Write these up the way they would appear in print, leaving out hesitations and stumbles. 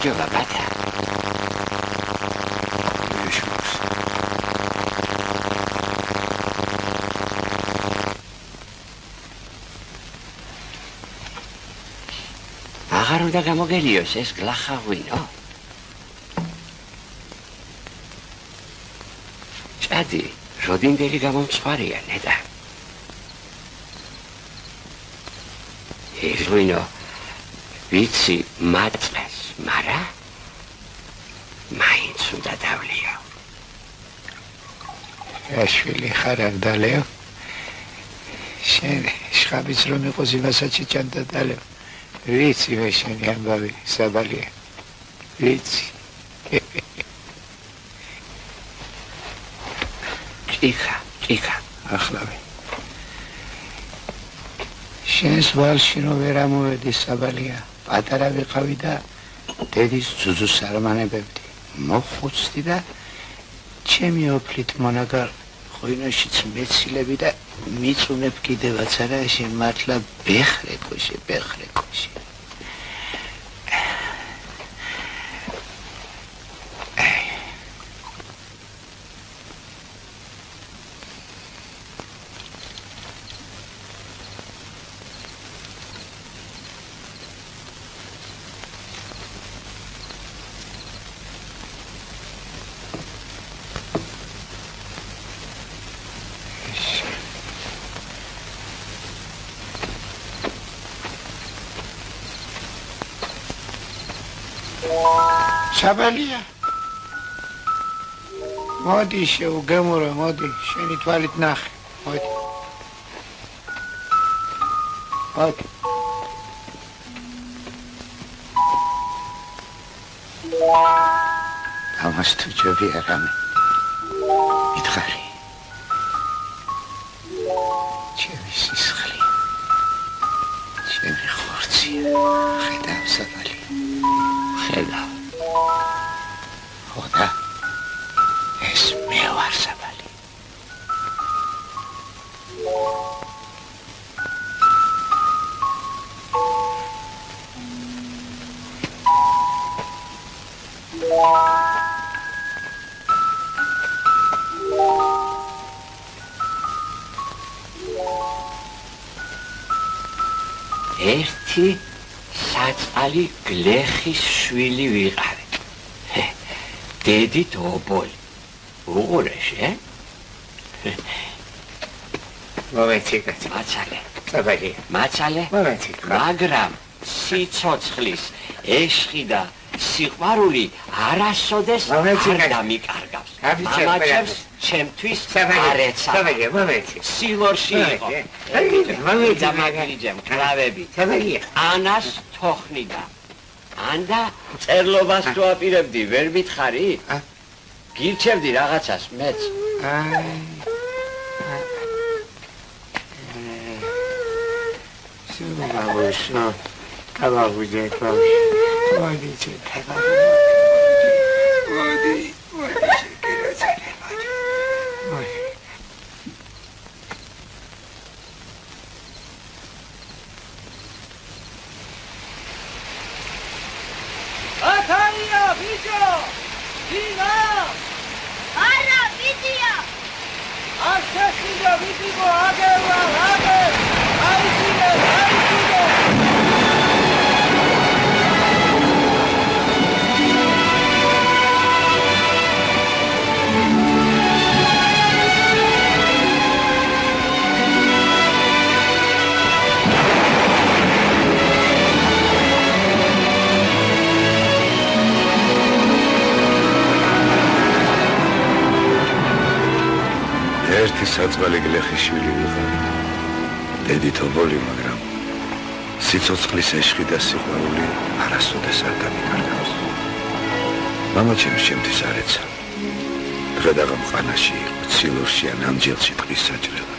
გამარჯობა ბატა. აღარ უნდა გამოგელიოს ეს გლახაღვინო. ჭადი, როდინდელი გამომცხვარია ნედა. ეს ღვინო ვიცი მაწეს, მარა მაინც უნდა დავლიო. შვილი ხარ აღდალეო. შენ შხაბიც რომ იყოს იმასაც ჭანდა დალეო. ვიცი მე შენი ამბავი საბალია. ვიცი. ჭიქა. ახლავე. შენს ვალში რომ ვერ ამოვედი საბალია. პატარა ვიყავი და დედის ძუძუს არ მანებებდი. მოხუცდი და ჩემი ოფლით მონაგარ ღვინოშიც მეცილები და მიწუნებ კიდევაც არა შენ მართლა ბეხრეკოში. საბალია მოდი შეუგემურო მოდი შენი თვალით ნახე მოდი ამას თუ ჯობი არამე მითხარი ჩემი სისხლი ჩემი ხორცია ხედავ საბალია ხედავ ხოდა ეს მე ვარ საბალი ერთი საწყალი გლეხის შვილი ვიყავი დედით ობოლი უყურეში მომეციკეთ მაცალე მაგრამ სიცოცხლის ეშხი და სიყვარული არასოდეს არ დამიკარგავს მამაჩემს ჩემთვის არ ეცამა სილორში იყო დამაგრიჯემ კრავები ანას თოხნიდა ანდა წერლობას თუ აპირებდი ვერ მითხარი გირჩევდი რაღაცას მეც სულავაშო კალავუჯე კალავი მოდი ჩეკავი მოდი ჩეკირაცალე მოდი ათაია ბიჭო დინა არა ბიჭია ასაშია ბიჭო აგევა აიძინე ერთი საწყალი გლეხის შვილი ვიყავი დედით ობოლი მაგრამ სიცოცხლის ეშხი და სიყვარული არასოდეს არ დამიკარგავს მამაჩემს ჩემთვის არ ეცა დღედაღამ ყანაში იყო ცილორში ან ამჯელში ტყის საჭრელა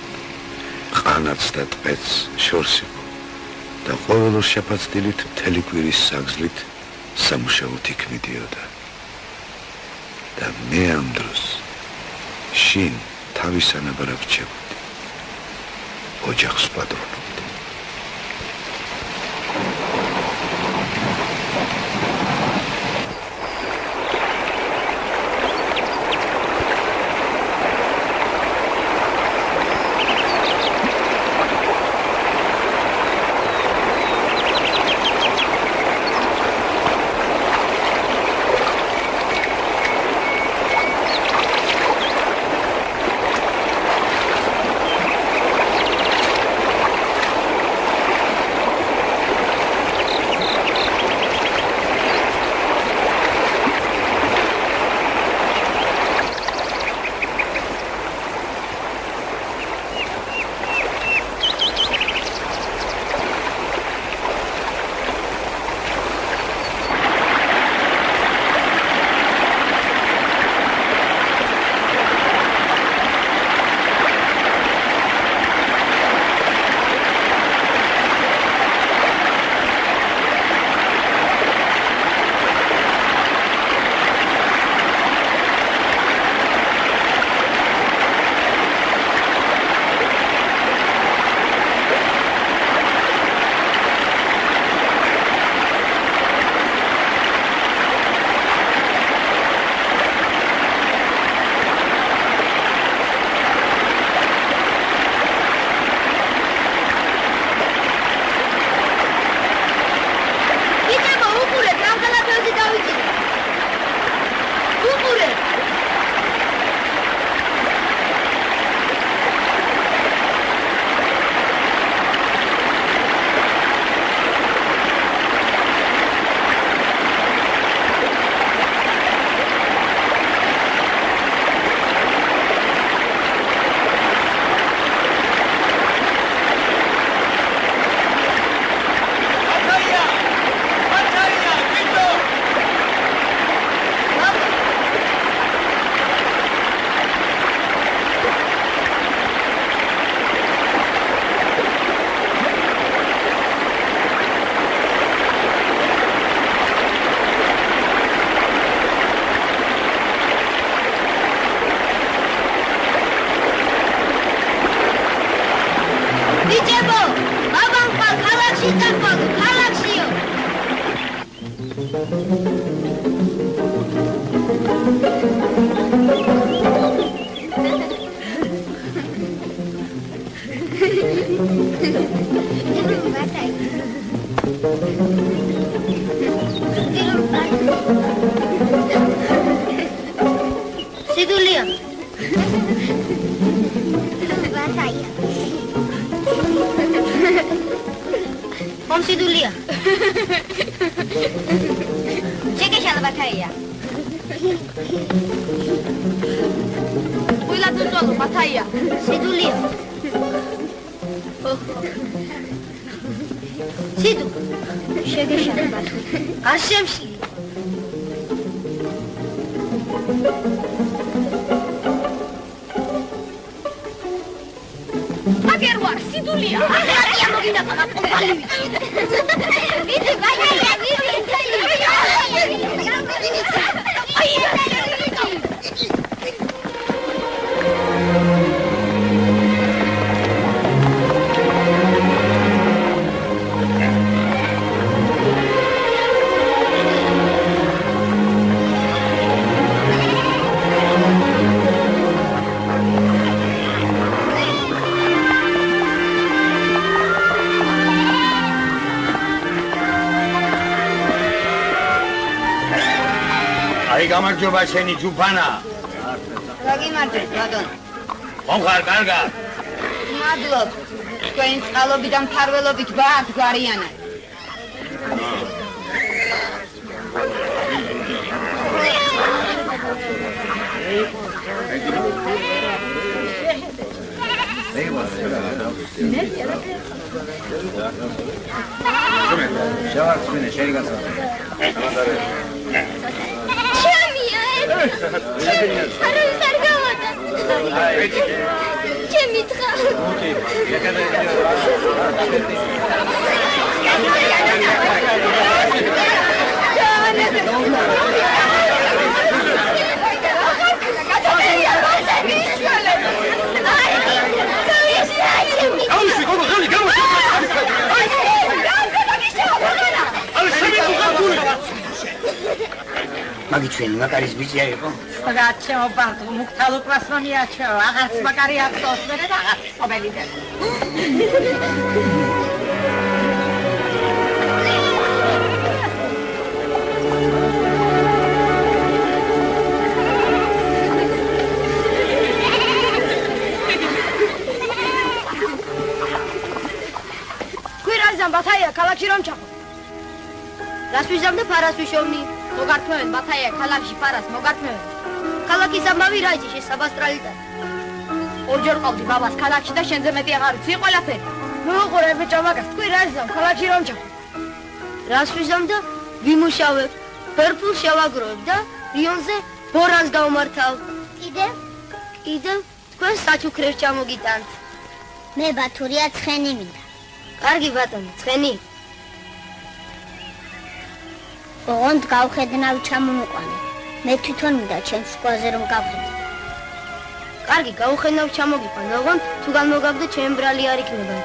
ყანაც და ტყეც შორს იყო და ყოველ შაფაცდილით მთელი კვირის საგზლით სამუშაოდ იქ მიდიოდა და მე ამ დროს შინ თავის ანაბარებს ჩემდი ოჯახს პატრონობდი Homsidulija. Čekaj šalbataja. Ujla duzolu, bataja. Sidulija. Sidu. Čekaj šalbataja. Ašemši. Agερwar, Sidulija. Ageratia mogina paga pombali. Vidi, bataja, vidi. აი გამარჯობა შენი ჯუფანა. რა გიმარჯვეთ, ბატონო? ხომ ხარ კარგად? მადლობ. თქვენი წყალობით და მფარველობით ბართ გვარიანად. მაგი ჩვენი მაკარის ბიჭია იყო? Racemo parto, muctalo prasnomia ciao, agaz magari atos, vede agaz, obelide. Qui razam bataia, ქალაქში რომ ჩახო. რას ვიზამდა ფარას ვიშოვნი? მოგართმევენ ბათაია ქალაქში ფარას მოგართმევენ. ქალაქის ამბავი რა იცი შესაბასტრალიტად. ორჯერ ყავდი ბაბას ქალაქში და შენზე მეტი აღარ ვიცი ყველაფერი. მოუყურე ბიჭო მაგას, თქვი რა ზამ ქალაქში რომ ჩახო. რას ვიზამდა? ვიმუშავებ, ფერფულს შევაგროვებ და რიონზე ბორანს გავმართავ. კიდევ თქვენ საჩუქრებს ჩამოგიტანთ. მე ბათურია ცხენი მინდა. კარგი ბატონო, ცხენი. ოღონდ გავხედნავ ჩამომიყვანე. მე თვითონ მინდა ჩემს სკოლაზე რომ გავხედე. კარგი, გავხედნავ ჩამოგიყვანე, ოღონდ თუ გამოგაგდო ჩემ ბრალი არ იქნება.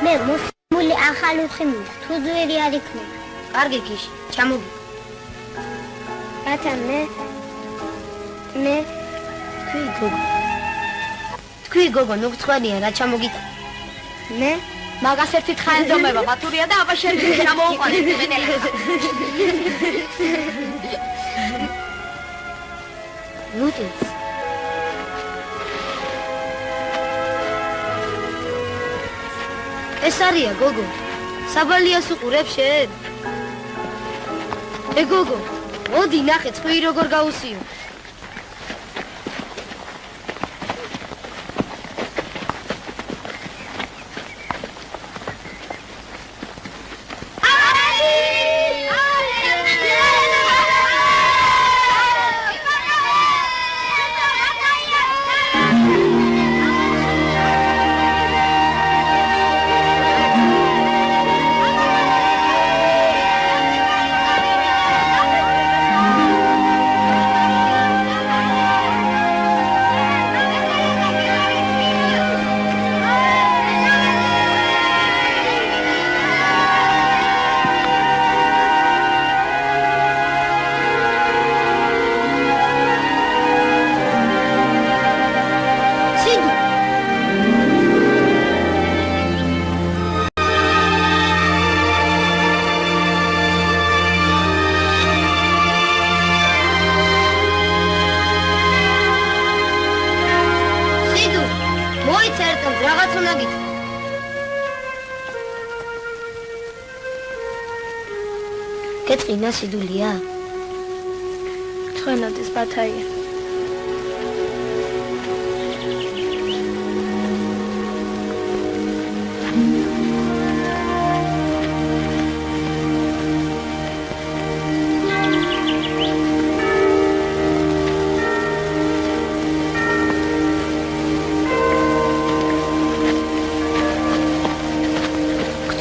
მე მუსლიმული ახალუხი მინდა, თუ ძვირი არ იქნება. კარგი გიში, ჩამოგი. რათა მე თქვი გოგო, ნუ გწყვეტია რა ჩამოგიტან. მე მაგას ერთი თხა ეზომება ბათურია და აბა შენ ჩამოუყარე მენელა. ნუტიც. ეს არია გოგო. საბალიას უყურებ შენ? გოგო, მოდი ნახე წვი როგორ გაუსიო. გეტყინა სიდულია? ცხენოდეს ბათაია.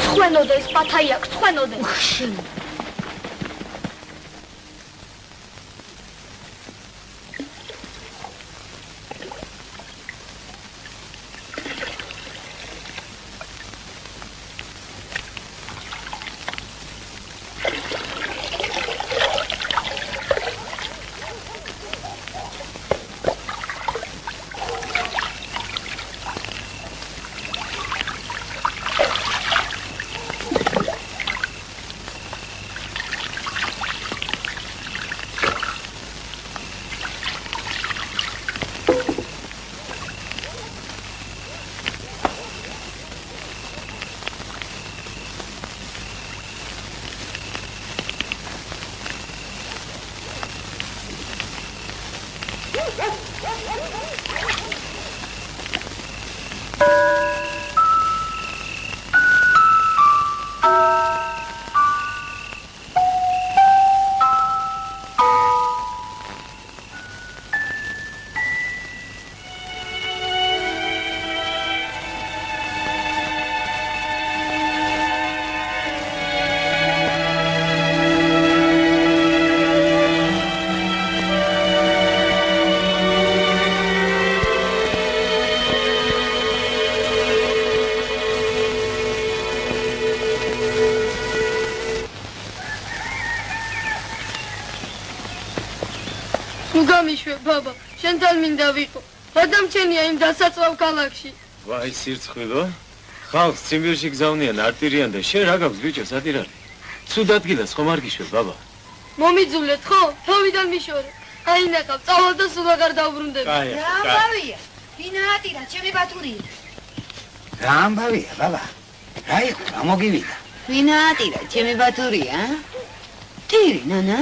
ცხენოდეს ბათაია, ცხენოდეს. გამიშვე ბაბა, შენთან მინდა ვიყო. გადამჩენია იმ დასაწვავ ქალაქში. ვაი სირცხვილო, ხალხს ციმბირში გზავნიან არტირიან და შენ რა გაქვს ბიჭო სადირარი? ცუდ ადგილას ხომ არ გიშვებ ბაბა? მომიძულეთ ხო? თავიდან მიშორე. აი ნახავ, წავალ და სულ აღარ დავბრუნდები. რა ამბავია? ვინა ატირა, ჩემი ბათურია. რა ამბავია, ბაბა? რა იყო, რა მოგივიდა? ვინა ატირა, ჩემი ბათურია? ტირი, ნანა?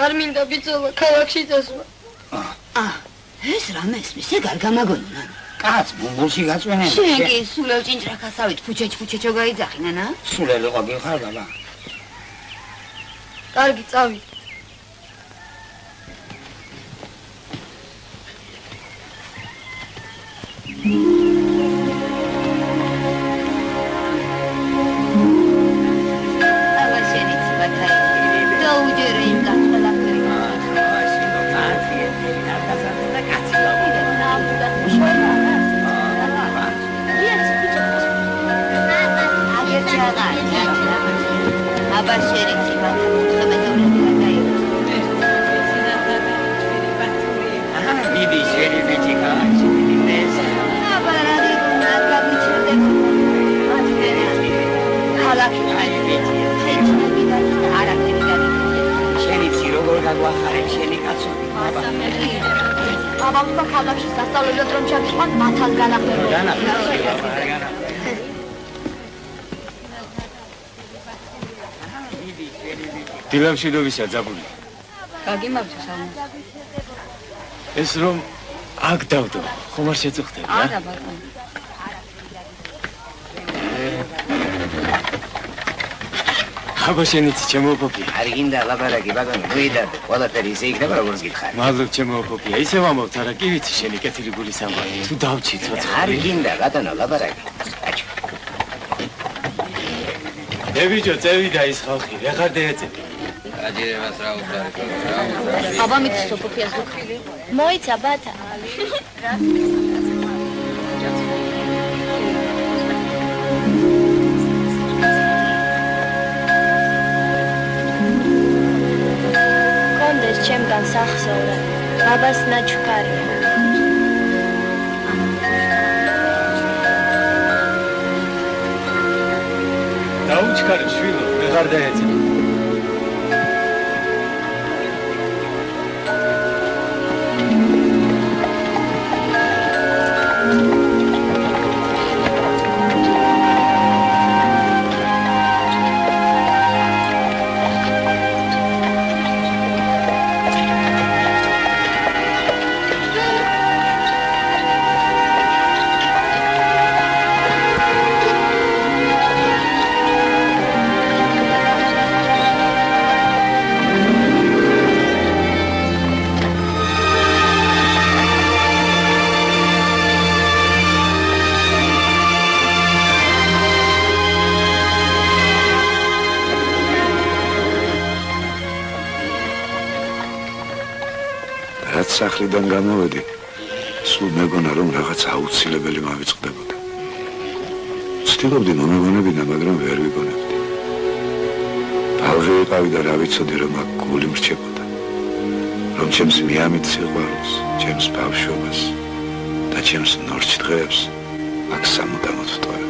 არ მინდა ბიძოლა ქალაქში წასვლა. ეს რა მესმის, ეგ არ გამაგონა, ნანა. კაც ბუმბულში გაწვენე. შენ კი სულელ ჭინჭრაქასავით ფუჩეჩო გაიძახი, ნანა? სულელი ყო გიხარ, ბაბა? კარგი, წავიდე. დილამშვიდობისა ძაბული. გაგიმართოს ამას. ეს რომ აქ დავდო, ხომ არ შეწუხდები, რა? არა ბატონო. აბა შენიც ჩემო პოპია. არ გინდა ლაპარაკი, ბატონო, მოიდარდე, ყველაფერი ისე იქნება, როგორც გითხარი. მადლობ ჩემო პოპია. ისე ვამბობ არა კი ვიცი შენი კეთილი გულის ამბავი. თუ დავჭი ცოცხალი. არ გინდა, ბატონო, ლაპარაკი. აჩ. დევიჯო, წევიდა ის ხალხი, ვეღარ დაეწევი. აჯერებას რა უყარეკო. აბა მიცისო პოპიას გუქრილი. მოიცა ბათა. კონდეს ჩემგან სახსოვრა. ბაბას ნაჩქარია. დაუჩქარე შვილო, ვეღარ დაეწევი. სახლიდან გამოვედი, სულ მეგონა რომ რაღაც აუცილებელი მავიწყდებოდა. ვცდილობდი მომეგონებინა, მაგრამ ვერ ვიგონებდი. ბავშვი ვიყავი და რა ვიცოდი რომ აქ გული მრჩებოდა. რომ ჩემს მიამით სიყვარულს, ჩემს ბავშვობას და ჩემს ნორჩ დღეებს აქ სამუდამოდ ვტოვებდი.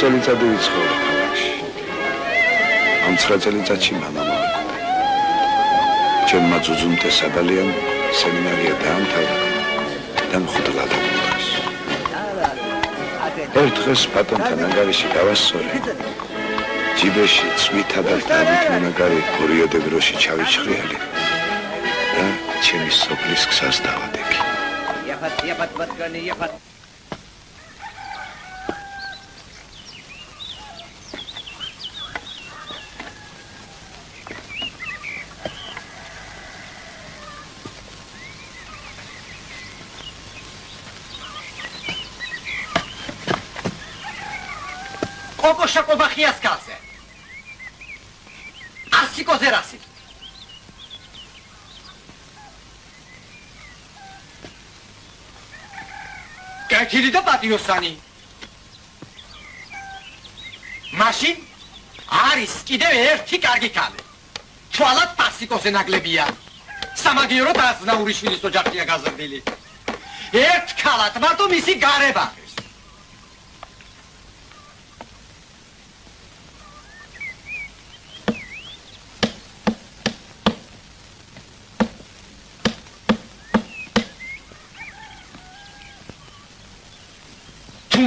წელიწადი ვიცხოვრე ქალაქში. ამ 9 წელიწადში მამა მოვიდა. ჩემმა ძუძუმთე საბალიან სემინარია დაამთავრა და მხოლოდ ამბობს. ერთ დღეს ბატონთან ანგარიში გავასწორე. ჯიბეში წვითა და დავით მონაგარი ორიოდე გროში ჩავიჩხრიალი და ჩემი სოფლის გზას დავადექი. იაფად ბატონი, იაფად. Kokoša kobahija skaze. Arsi kozerasi. Kakili da patiosani. Maşin aris კიდევ ერთი კარგი ქალი. თვალად პასიკოზე ნაგლებია. სამაგიერო დაზნაურიშვილის ოჯახია გაზრდილი. ერთ ქალად მარტო მისი გარება.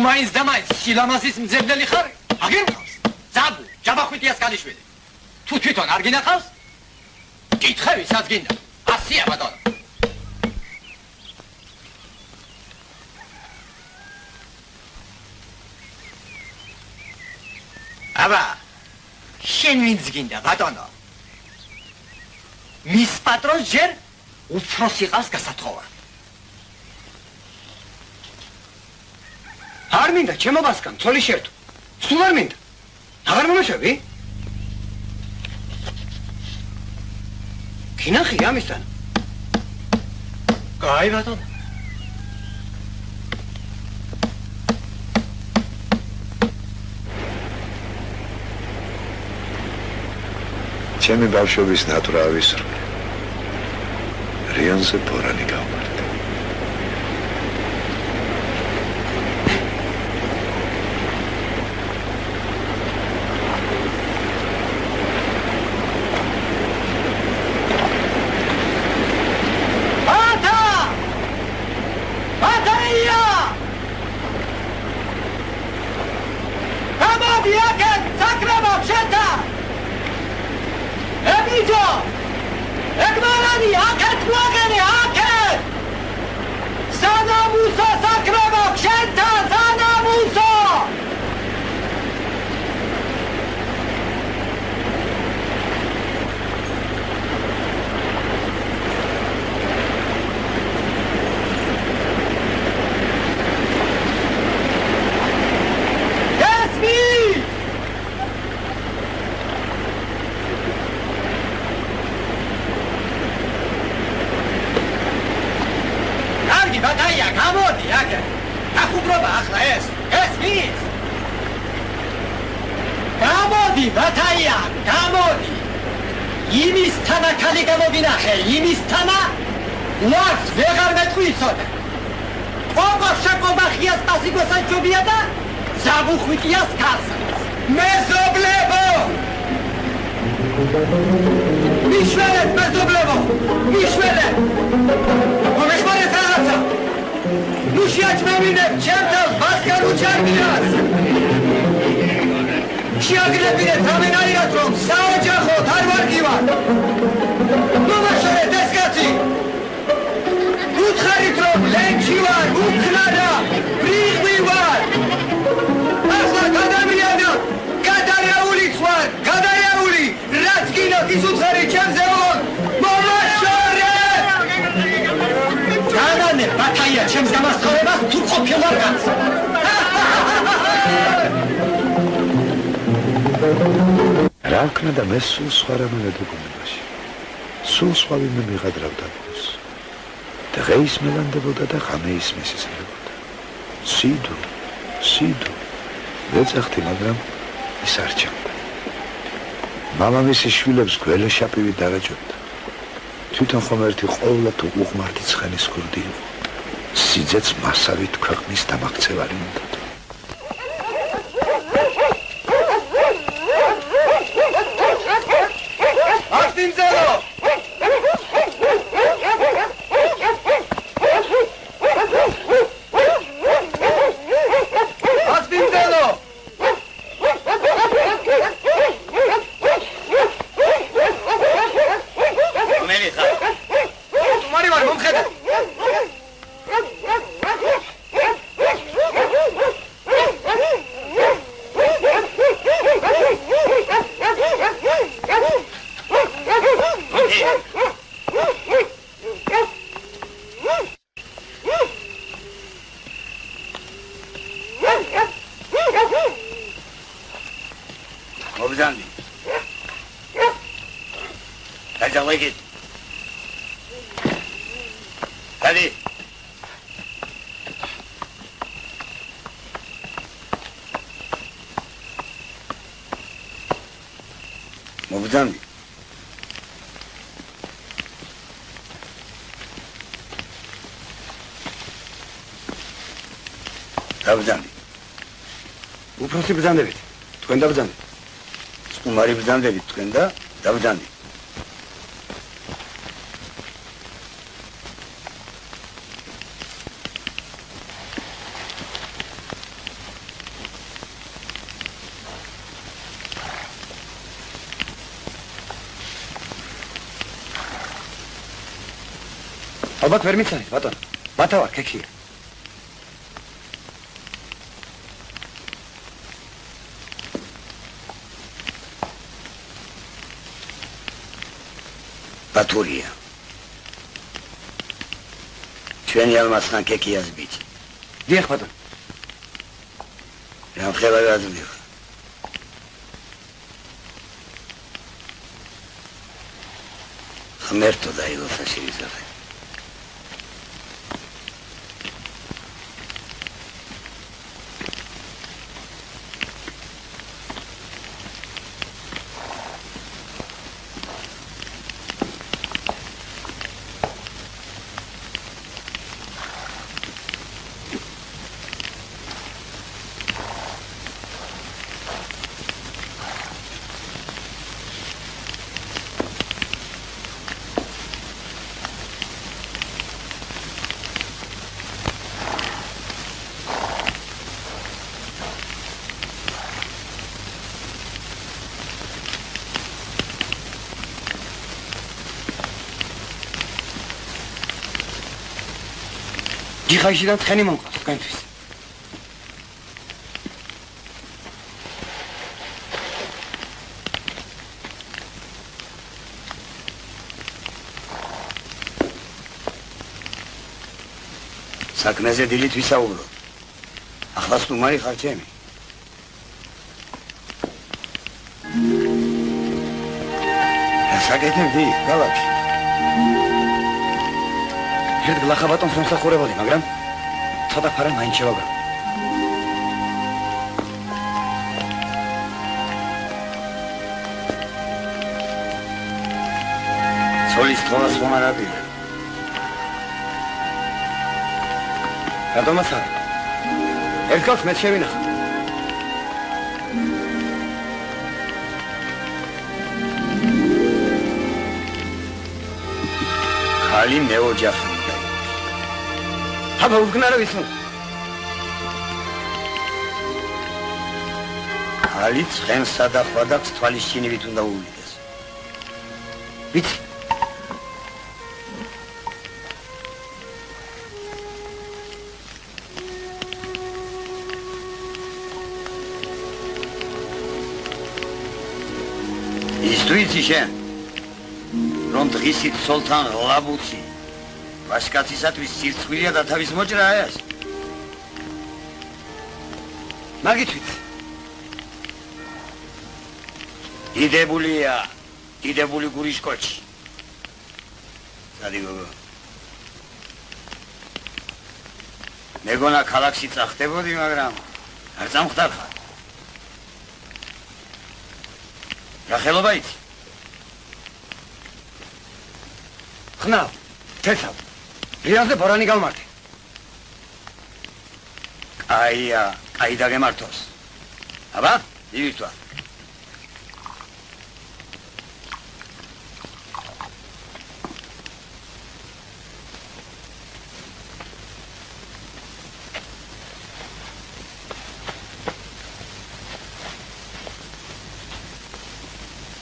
მაინც და მაინც სილამაზის მძებნელი ხარ? აგინახავს? ძაბუ, ჯაბახვიტიას კალიშვილი. თუ თვითონ არ გინახავს? კითხე ვისაც გინდა. ასია ბატონო. აბა, შენ ვინც გინდა ბატონო? მის პატრონს ჯერ უფროს იყავს გასათხოვა. არ მინდა ჩემო ბასკამ ცოლი შერთო. სულ არ მინდა. აღარ მომეშვები? გინახი ამისთან. კაი ბატონო. ჩემი ბავშვობის ნატვრა ავისრული. რიონზე ბორანი გავმართ. გამოდი ბათაია გამოდი იმის თანა ქალი გამოგინახე იმის თანა ვარც ვეღარ მეტყვიცოდა ობა შეკობახიას პასიგოსაჯობია და ზაბუხვიტიას ქარსა მეზობლებო მიშვერეთ მეზობლებო მიშვერეთ მომეშმარეთ რაღაცა ნუ შეაჩმევინებ ჩემთან ბასკარ უჩარდიას შეაგრებინეთ ამენაირად რომ საოჯახოდ არ ვარგივარ მომაშორეთ ეს კაცი უთხარით რომ ლენჩი ვარ უქნადა ბრიყვი ვარ ახლა გადამიანა გადარიაულიც ვარ გადარიაული რაც გინდათ ის უთხარი ჩემზე ვარ მომაშორეთ განანე ბათაია ჩემს გამასწორებას თუ ყოფილვარ განს რა ვქნა და მე სულ სხვა რამე მეგობრობაში სულ სხვა ვინმე მიღადრავდა გულს დღეის მელანდებოდა და ღამეის მესიზმრებოდა სიდუ ეძახთი მაგრამ ის არ ჩამდა მამამისის შვილებს გველეშაპივი დარაჯობდა თვითონ ხომ ერთი ყოვლად უღმართი ცხენის ქურდი იყო სიძეც მასავით ქვეყნის დამაქცევარი უნდა უფროსი ბრძანდებით, თქვენ დაბრძანდით. სტუმარი ბრძანდებით, თქვენ და დაბრძანდით. ალბათ ვერ მიცანით, ბატონო. ბათა ვარ, ქექია. ბათურია. ჩვენი ალმასხან ქექიას ბიჭი. დიახ, ბატონო. რა ხება გაზმიო? ღმერთო დაილოცა შეიძლება. ხაიშიდან თხენი მომყავს თქვენთვის. საქმეზე დილით ვისაუბროთ. ახლა სტუმარი ხარ ჩემი. გასაკეთებდი ქალაქში. ერთ გლახა ბატონს მომსახურებოდი, მაგრამ ცოტა ფარა მაინც შევაგროვე. არის თვალას მომარადილი. რატომაც არა? ერთხელ მე შევინახე. ხალი მეოჯახი. აბა უგნარო ისო. ხალი ცხენსა და ხვადაც თვალის ჩინივით უნდა უვლიდეს. ვიცი. ის თუ იცი შენ, რომ დღისით სულთან ლაბუცი ვაჟკაცისათვის სირცხვილია და თავის მოჭრაა ეს? მაგით ვიცი. დიდებულია, დიდებული გურის კოჩი. სადიგოგო. მეგონა ქალაქში წახდებოდი, მაგრამ არ წამხდარ ხარ. რა ხელობა იცი? ხნავ, თესავ. რიაზე ბორანი გავმართე. კაია, კაი დაგემართოს. აბა, ივირთვა.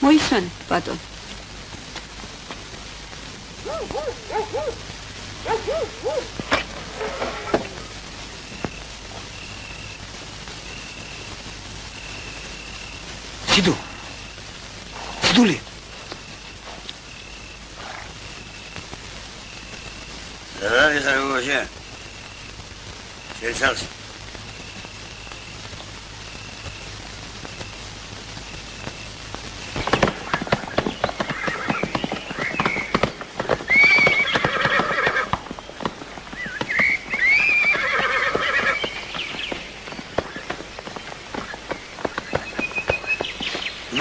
მოისმენ, ბატონ. სიდუ. სიდული. რა ის არის შენ? შეცავს.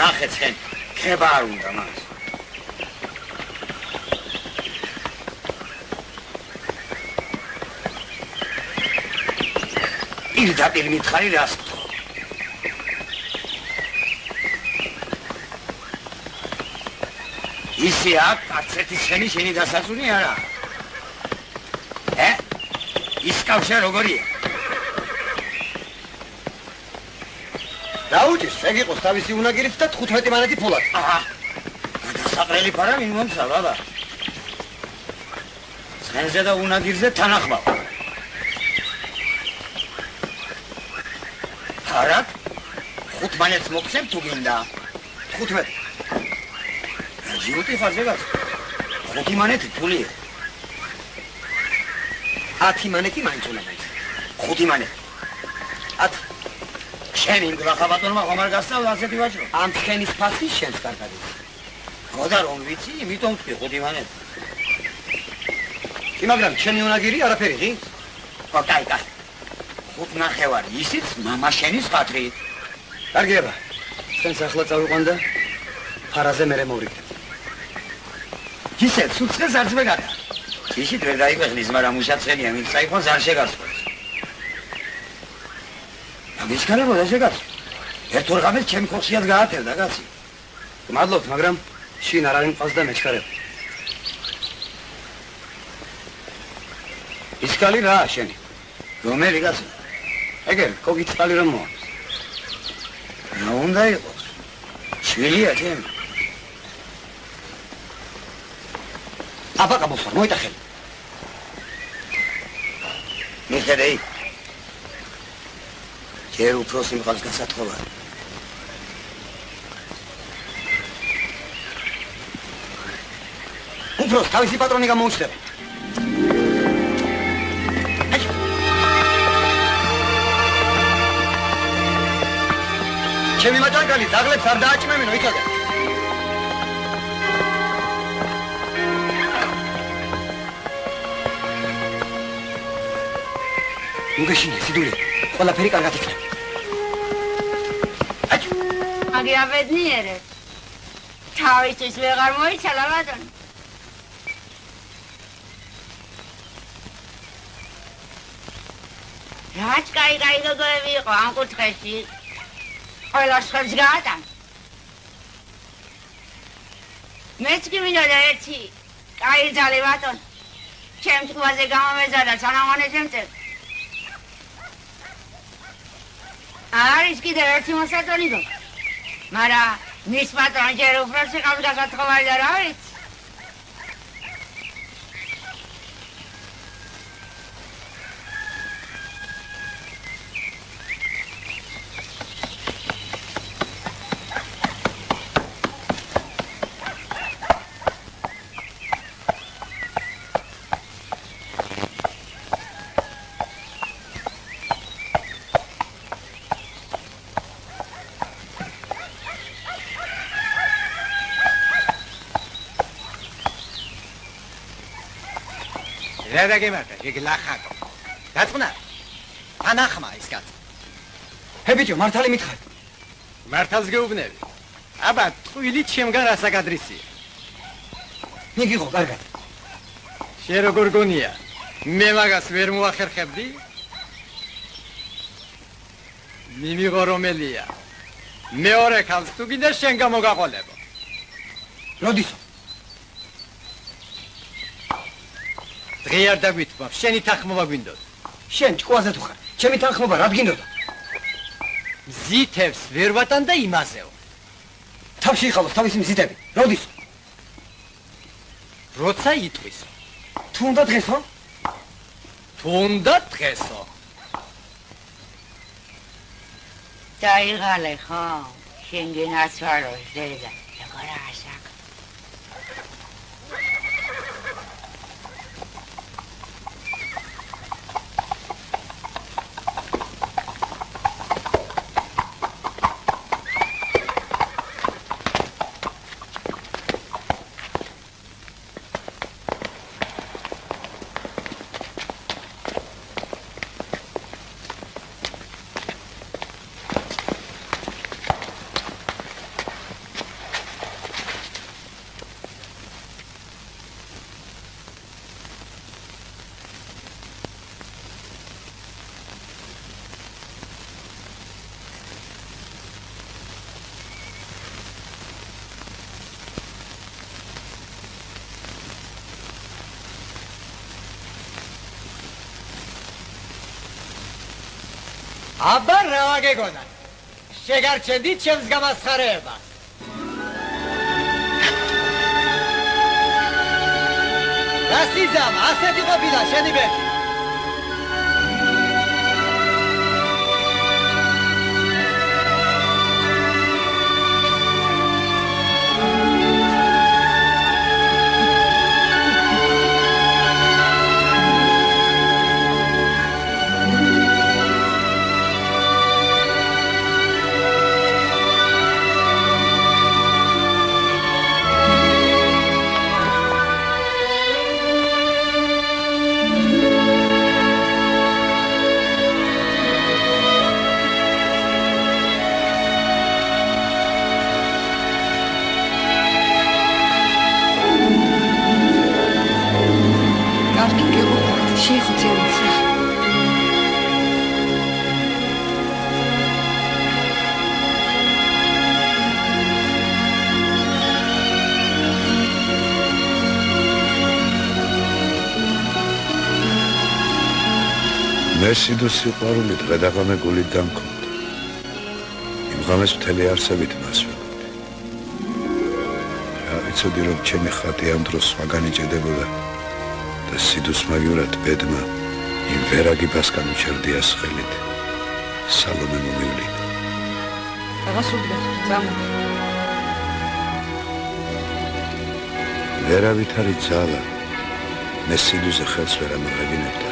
ნახე ცხენ, ქება არ უნდა მას. პირდაპირ მითხარი რას გთხოვ? ისე აქ კაცეთი შენი შენი დასაწუნი არა? ის კავშირი როგორია? დაუჭირს, ეგ იყოს თავისი უნაგირით და 15 მანეთი ფულად. აჰა. გადასაყრელი ფარა მინ მომცა, ბაბა. ცხენზე და უნაგირზე თანახმავ. ფარად? 5 მანეთს მოგცემ თუ გინდა? 15. ჯიუტი ხარ ზეგაც? 5 მანეთი ფულია. 10 მანეთი მაინც უნდა მაინც. 5 მანეთი. 10. შენ იმ გლახაბატონმა ხომ არ გასწავლა ასეთი ვაჭრო? ამ ცხენის ფასი შენს კარგად იცი. გოდა რომ ვიცი, იმიტომ ვთქვი 5 მანეთი. მაგრამ ჩემი უნაგირი არაფერი ღი? ო, კაი. 5 ნახევარი, ისიც მამა შენის პატრით. კარგია. შენს ახლა წავიყვან და ფარაზე მერე მოვრიგდებ. ისე ცუცხეს არც მეგადა. ისიც ვერ დაიგვეხნის, მაგრამ უშაცხენია, ვინც საიყვანს არ შეგასწრებს. ამის გარებოდა შეგაც. ერთ ორ ღამეს ჩემი ხოხშიაც გაათევდა, კაცი. მადლობთ, მაგრამ შინ არ არის მყავს და მეჩქარებ. ის კალი რა შენი? რომელი კაცი? ეგერ, კოგით კალი რომ მოა. რა უნდა იყოს? შვილია ჩემი. აბა გამოსვარ, მოიტახე. მიხედე. ჯერ უფრო სიმყარს გასათხოვა. უფრო თავისი პატრონი გამოუჩნდება. ჩემი მაჭარგალი დაღლებს არ დააჭმევინო, იცოდე. უგეშინე, სიდული, ყველაფერი კარგად იქნება. აგია ბედნიერებ. თავისთვის ვეღარ მოიცალა ბატონო. რაც კაი გოგოები იყო ამ კუთხეში. ყველა სხვებს გაატან. მეც კი მინდოდა ერთი კაი ძალე ბატონ. ჩემ თქმაზე გამომეზადა სანამანე შემწერ. არის კიდევ ერთი მოსაწონი გოგო. მაგრამ მის პატრონი ჯერ უფრო სიყავს გასათხოვარი და რა ვიცი. რა გემართა, იგი ლახაკო. გაწყნა. ანახმა ის კაცი. ჰებიჭო, მართალი მითხარ. მართალს გეუბნები. აბა, ტყუილი ჩემგან რასაკადრისია. მიგიღო, კარგად. შენ როგორ გონია? მე მაგას ვერ მოახერხებდი? მიმიღო რომელია? მეორე ქალს თუ გინდა შენ გამოგაყოლებო. როდისო? დღე არ დაგვიტყვა, შენი თანხმობა გვინდოდა. შენ ჭკუაზე თუ ხარ, ჩემი თანხმობა რა გინდოდა? მზითებს ვერ ვატან და იმაზეო. თავში იყალოს თავისი მზითები. როდის? როცა იტყვისო. თუ უნდა დღესო? თუ უნდა დღესო. დაიღალე ხო? შენგენაც ვაროს დედა. როგორ ასაკ? აბა რა გეგონა? შეგარჩენდი ჩემს გამასხარეებას. გასიზამ, ასეთი ყოფილა შენი ბეჭი. მე სიდუს სიყვარული დღე და ღამე გულით დამქონდა. იმ ღამეს მთელი არსებით მას ვეუბნები. რა ვიცოდი რომ ჩემი ხატი ამ დროს სხვაგან იჭედებოდა და სიდუს მაგივრად ბედმა იმ ვერაგიბასკან უჩერდია ხელით სალომე მომივლინა. რაღაც უდრეს, წამო. ვერავით არის ძალა, მე სიდუზე ხელს ვერ ამაღებინებდა.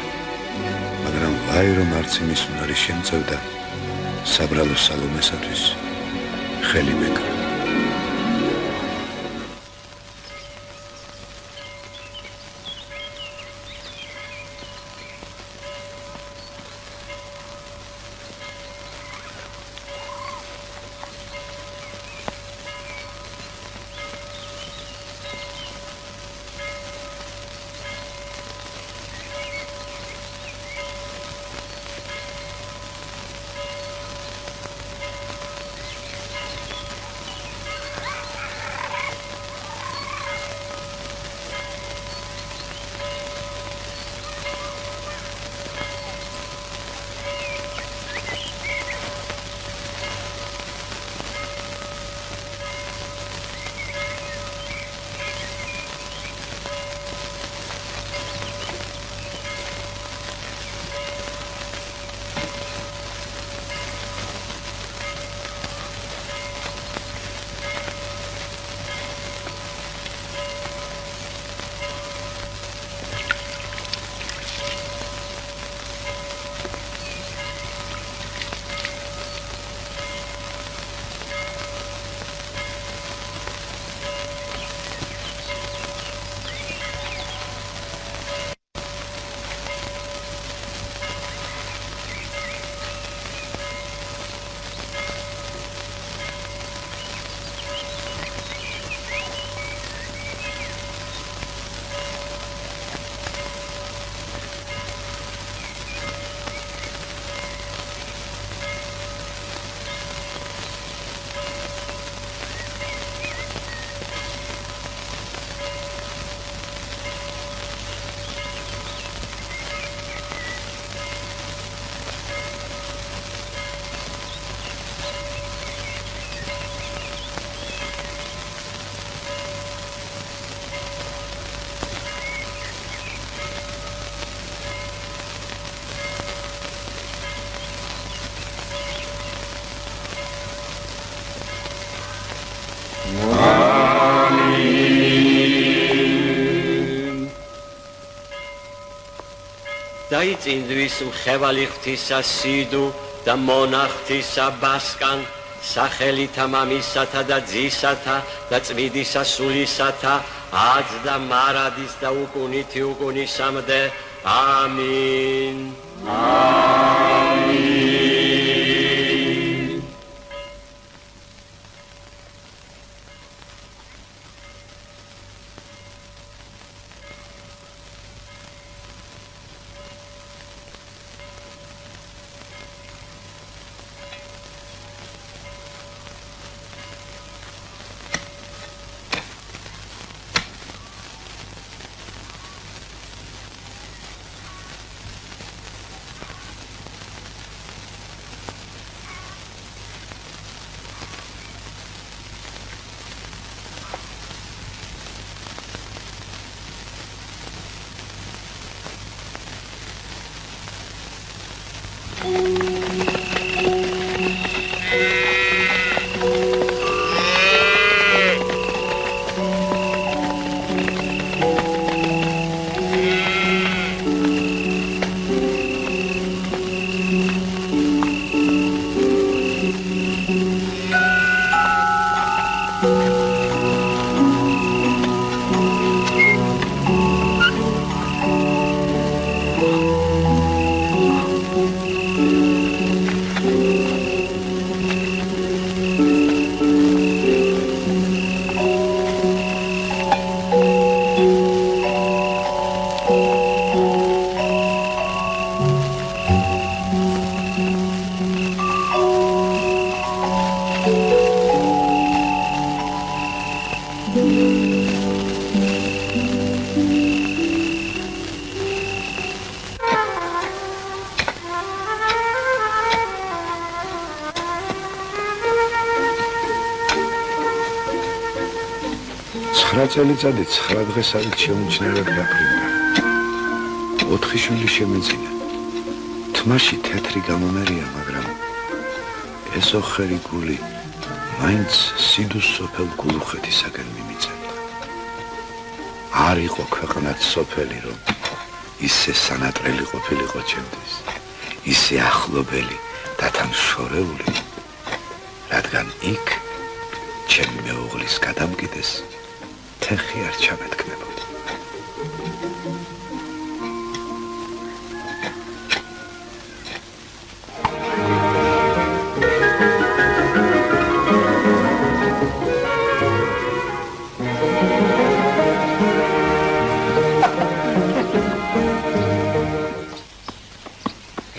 მაგრამ ვაი რომ არც იმის უნარი შემწევდა საბრალო სალომესათვის ხელი მეკრა. გაიწინდვის მხევალი ღვთისა სიდუ და მონახთისა ბასკან სახელითა მამისათა და ძისათა და წმიდისა სულისათა აც და მარადის და უკუნითი უკუნისამდე ამინ წელიწადი 9 დღეს არის შეუმჩნევლად გაფრინდა. 4 შვილი შემეძინა. თმაში თეთრი გამომერია, მაგრამ ეს ოხერი გული მაინც სიდუს სოფელ გულუხეთისაგან მიმიწევდა. არ იყო ქვეყნად სოფელი, რომ ისე სანატრელი ყოფილიყო ჩემთვის, ისე ახლობელი და თან შორეული, რადგან იქ ჩემი მეუღლის გადამკიდეს თეხი არ ჩამეთქმებოდა.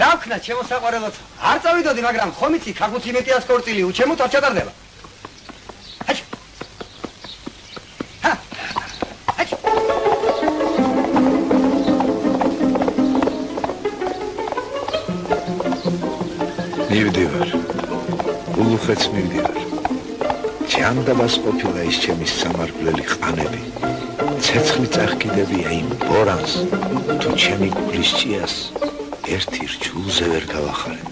რა ვქნა ჩემო საყვარელოთ? არ წავიდოდი, მაგრამ ხომ იცი, ქაგუცი მეტია სკორწილი, უჩემოთ არ ჩატარდება. მივდივარ, გულუხეთს მივდივარ. ჯანდაბას ყოფილა ის ჩემი სამარგვლელი ყანები. ცეცხლი წახკიდებია იმ ბორანს, თუ ჩემი გულის ჭიას ერთი რჩულზე ვერ გავახარებ.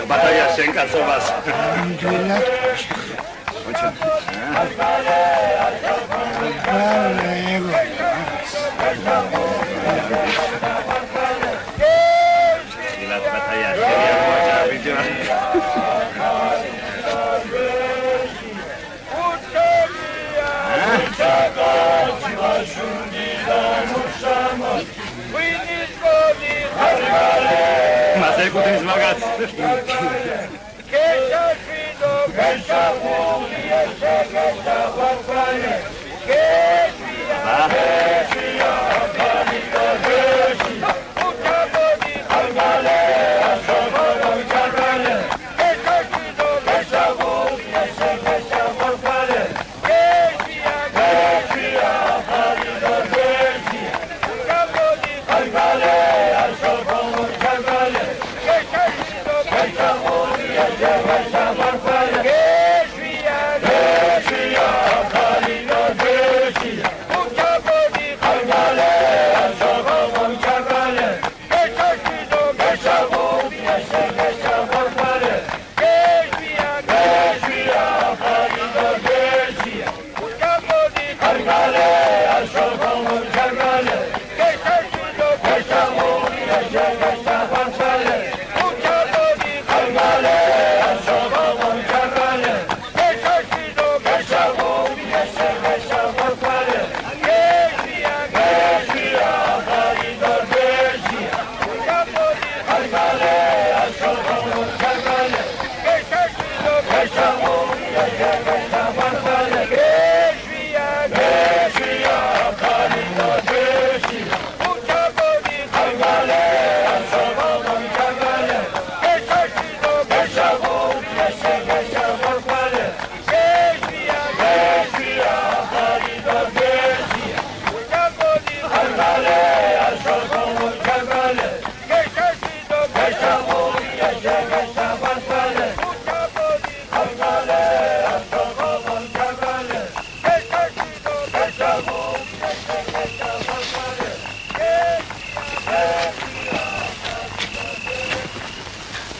ბატონია შენ კაცობას. Mas escutem magaz.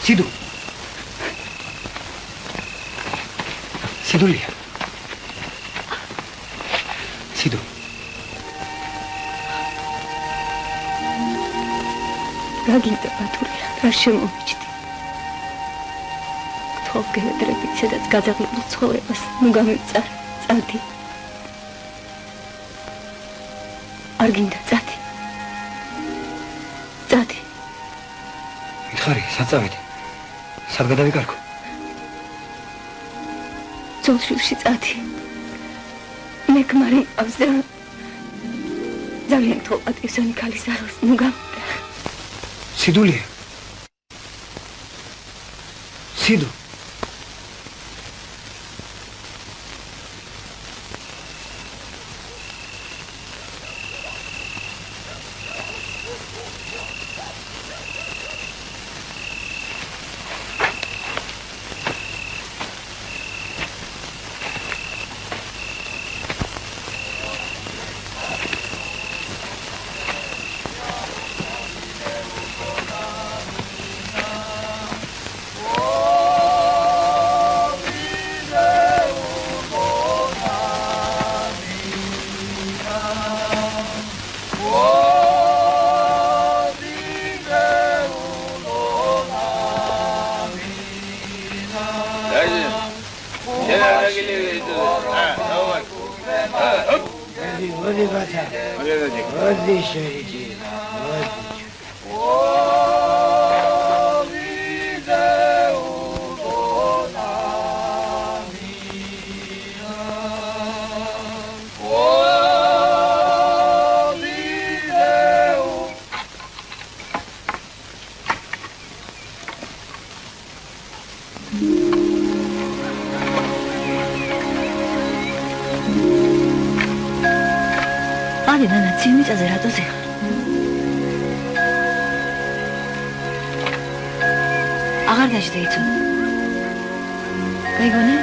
Sidu. Sidulia. Sidu. გაგინდა ბათურია, რა შემოვიჭდი. გთხოვ გეედრებით, სადაც გაძაღლებულ ცხოვრებას ნუ გამივწარე, წადი. არ გინდა წადი. წადი. მითხარი, სად წავედი? სად გადავიკარგო? ძოლშილში წადი. მე ქმარი მყავს და ძალიან თვალპატივსანი ქალის აროს, ნუ გამიტა. Sidulia. Sidu. აღარ არ დაჭდა იცო. გაიგონე?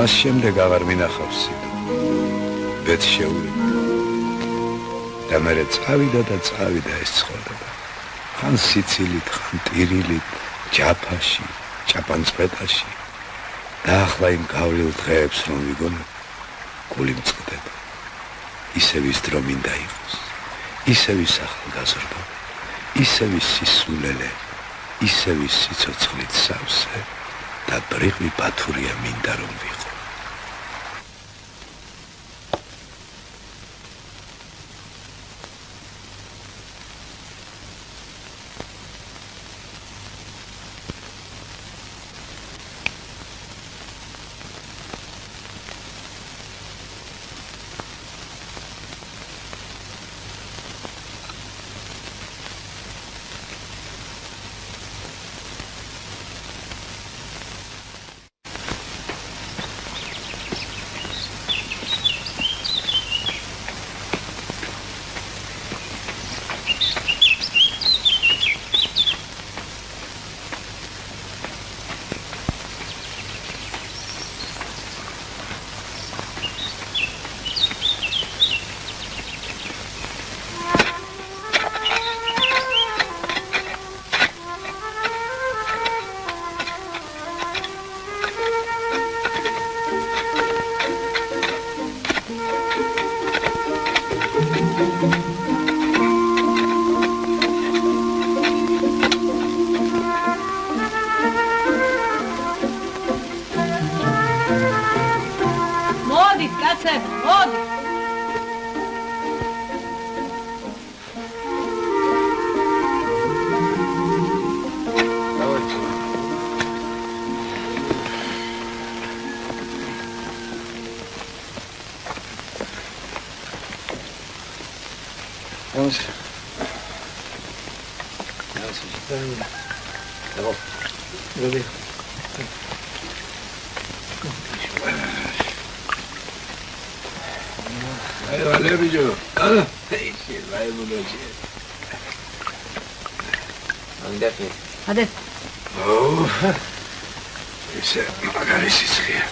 მას შემდეგ აღარ მინახავს სიტყვა. ბედს შეურიგდა. და მერე წავიდა ეს ცხოვრება. ხან სიცილით, ხან ტირილით, ჯაფაში, ჭაპანწვეტაში. და ახლა იმ გავლილ დღეებს რომ ვიგონებ, გული მწყდება. ისევ ის დრო მინდა იყოს. ისევ ის ახალგაზრდა. ისევ ის სისულელე. ისევ ის სიცოცხლით სავსე. და ბრიყვი ბათურია მინდა რომ ვიყო. Hadi. Ise magari sizzliye.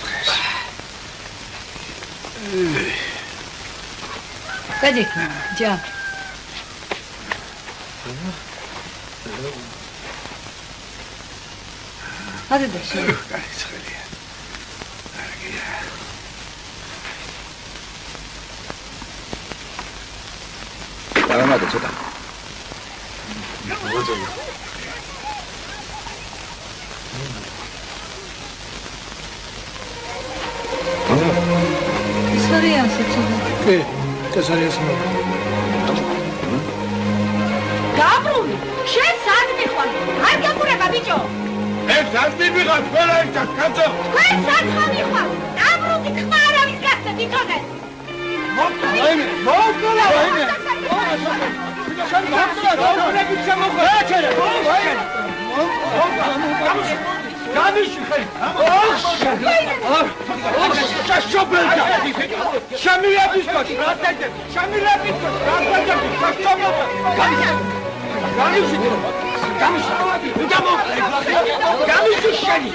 Hadi, già. Hadi de şimdi. Tamam hadi çıkalım. Sarıya seçelim. Sarıya seçelim. Gabruli, შენ სად მიხვალ? არ გეკურება ბიჭო. ეს სად მივიღავ ყველა ერთად, კაცო? თქვენ სად ხამიხვალ? გაბრული ხმა არავის გასცე ბიჭოზე. მოკლა. შენ მოკლა, დაუბრები შემოხვა. რა ჩერე? გამიში ხე. შაშობელდა. შამილების კოჩ, რა დაგე? შამილების კოჩ, რა დაგე? შაშობელდა. გამიში. გამიში შენი.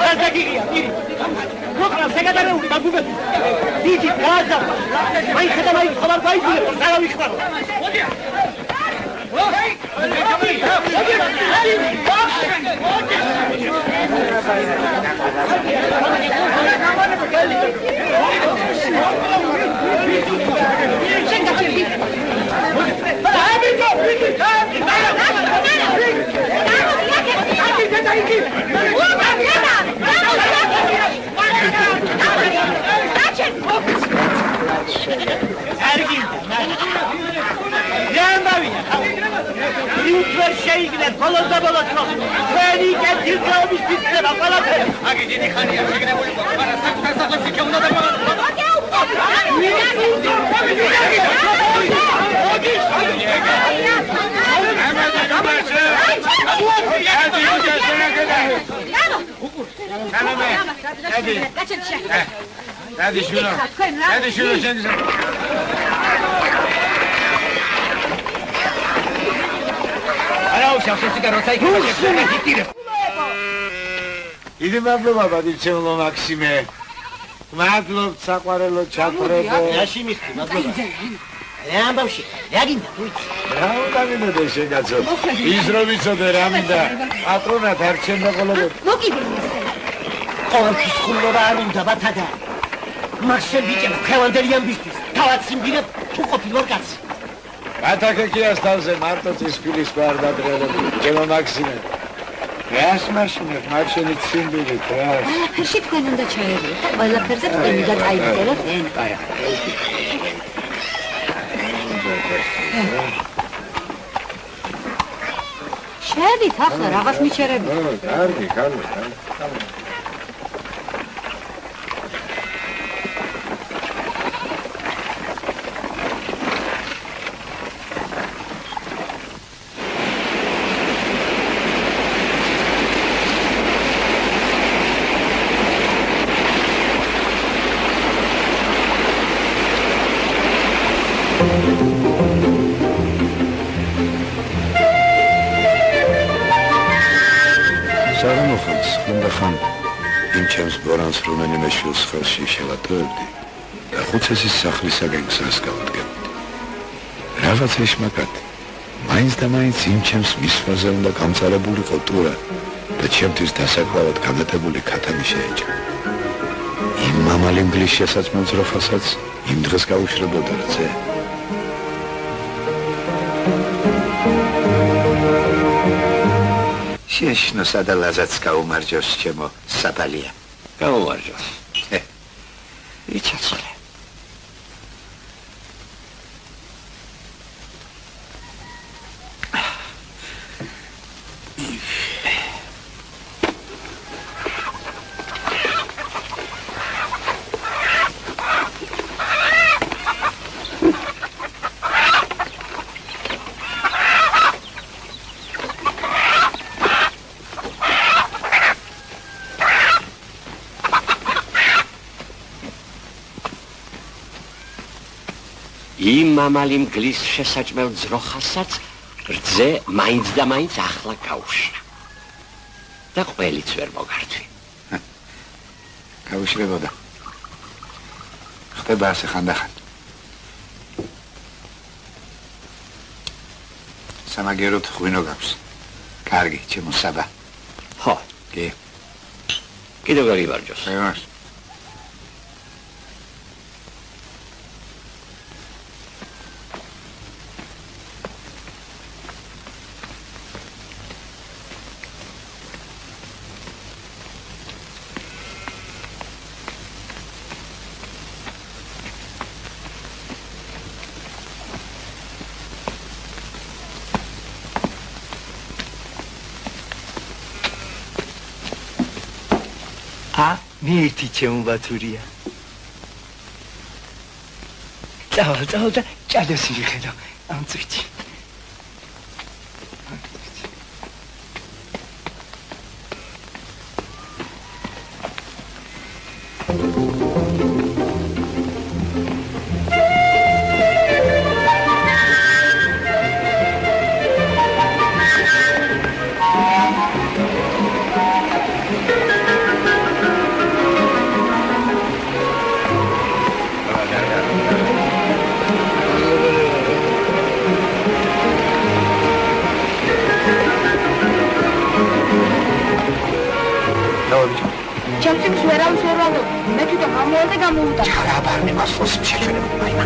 რა დაგიგია? გირი. მოკლა, შეგადარეული მაგუბები. დიდი გაზა. აი ხედა მაი ხალარ გაიგული, რა ვიხმარო. მოდი. არ გინდა რამბავია იუთვერ შეიგნეთ ბოლოს და ბოლოს რომ თქვენი კეთილდღეობის ფიქრება ყველაფერი აგი დიდი ხანია შეგნებული მაგრამ საკუთარ სახლებში ჩაუნდა და დიდი მადლობა ბადიჩეულო მაქსიმე. მადლობ საყვარელო ჩაფრებო. რაში მისცი მადლობა. რა ამბავში? რა გინდა? რა უნდა მინდოდა შეგაცო? ის რომ იცოდე რა მინდა? პატრონად არ ჩემდა ყოლობო. მოკიდე. ყოველთვის ხულობა არ უნდა ბათადა. მარშალ ბიჭებს ხევანდელი ამბისთვის. თავად სიმბირე თუ ყოფილვარ კაცი. ბათაკეკიას თავზე მარტო წისფილის გვარ დადრეალები. ჩემო მაქსიმე. რას მაშინებ მარშალით სიმბირით რა? ყველაფერში თქვენ უნდა ჩაერიოთ. ყველაფერზე თქვენ უნდა წაიწეროთ ენ. შევით ახლა რაღაც მიჩერები. კარგი. ჩემს ბორანს რომელიმე შვილს ხელში შევატოვებდი და ხუცესის სახლისაგან გზას გავადგებდი. რაღაც ეშმაკად, მაინც და მაინც იმ ჩემს მისვლაზე უნდა გამწარებულიყო ტურა და ჩემთვის დასაკლავად გამეტებული ქათამი შეეჭა. იმ მამალი ინგლის შესაძმელ ძროხასაც იმ დღეს გაუშვებოდა რძე. შეშნოსა და ლაზაც გაუმარჯოს ჩემო საბალია. გაუმარჯოს. იჩაცოლე. იმ მამალი ინგლის შესაჭმელ ძროხასაც რძე მაინც და მაინც ახლა გაუშვა. და ყველიც ვერ მოგართვი. გაუშვებოდა. ხდება ასე ხანდახან. სამაგეროთ ღვინო გაქვს. კარგი, ჩემო საბა. ხო. კი. კიდევ გამარჯოს. გამარჯოს. მიერთი ჩემო ბათურია. წავალ და ჭადოს მიხედო ამ წუთში. ჩემთვის ვერავის ვერ ვადო. მე თვითონ გამოვიდა და გამოვიდა. ჩარაბარნე მასლოს შეჩვენებული მაიმა.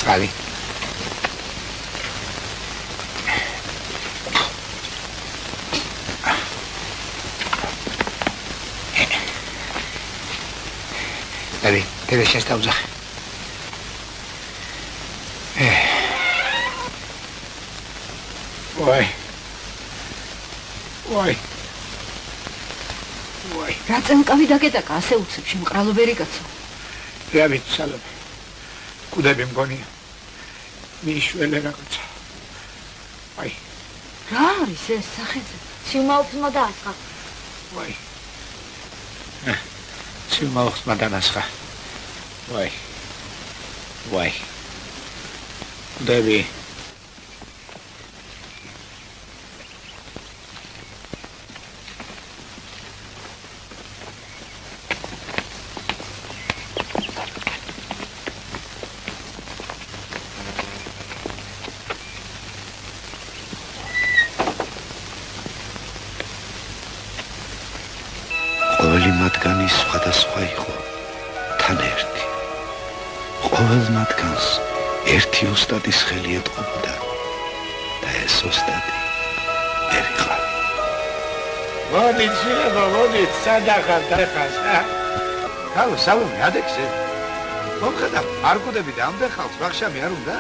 Ali. Ali, te dești asta uza. Oi. Oi. Oi. რა წამკავი დაკეტაკა ასე უცებ შემყრალობერი კაცო. რა ვიცალობ. კუდები მგონია. მიშველე რაღაცა. აი. რა არის ეს სახეზე? სიმაუფლმა დაასხა. Oi. Სიმაუფლმა დაასხა. Oi. Oi. კუდები. ყოველი მათგანი სხვადასხვა იყო, თან ერთი. ყოველ მათგანს ერთი ოსტატის ხელი ეტყობოდა და ეს ოსტატი მე ვიყავი. მოდით, შვილებო, მოდით, სადახარ დახას. ქალო, სალომე, ადექზე. მომხედა, არ კუდები და ამდენ ხალხს ვახშამი არ უნდა?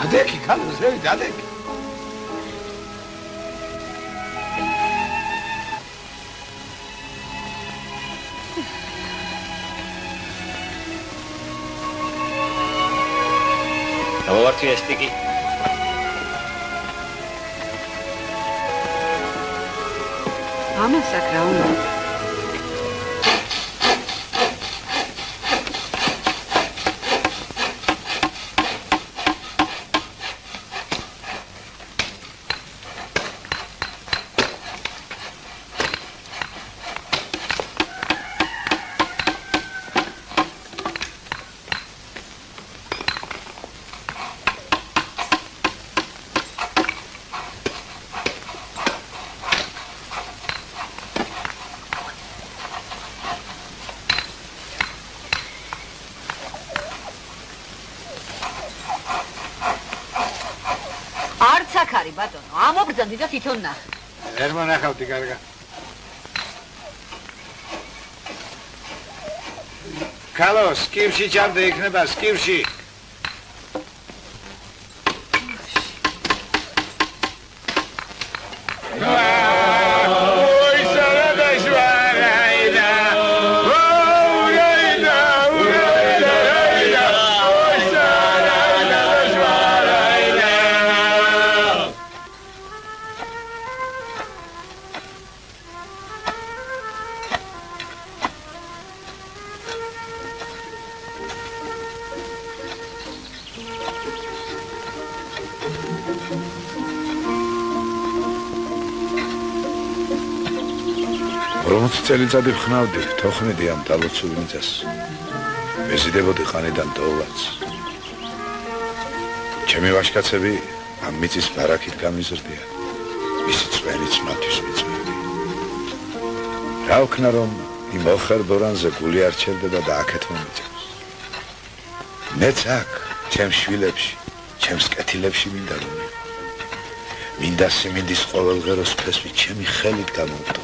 ადექი, ქალო, ზევით, ადექი. დავარჩი ესტიკი. ამასაკ რა უნდა? არის ბატონო, ამოგზანდი და თვითონ ნახე. ვერ მონახავდი კარგა. ქალო, სკივში ჩამდე იქნება, სკივში. წელიწადი ვხნავდი, თოხნედი ამ დალოცულ მიწას. მეზიდებოდი ყანიდან დოლაც. ჩემი ვაჟკაცები ამ მიწის ბარაქით გამიზრდიან. მისი წვენიც მათთვის მიწვევი. რა ვქნა რომ იმ ოხერ ბორანზე გული არ ჩერდება და აქეთ მომიწევს. მეც აქ, ჩემს შვილებში, ჩემს კეთილებში მინდა რომ მინდა სიმინდის ყოველ ღეროს ფესვი ჩემი ხელით გამოვტო.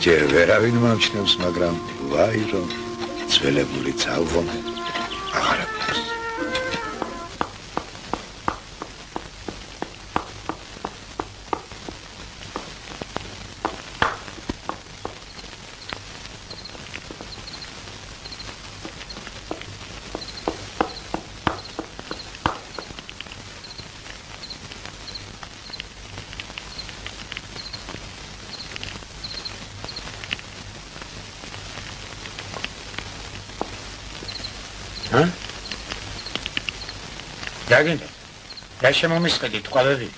ჯერ ვერავინ მომჩნევს, მაგრამ ვაი რომ ძველებული ძალღომე აღარ აქვს. დაგინდა. რა შემომისყიდით ყველები?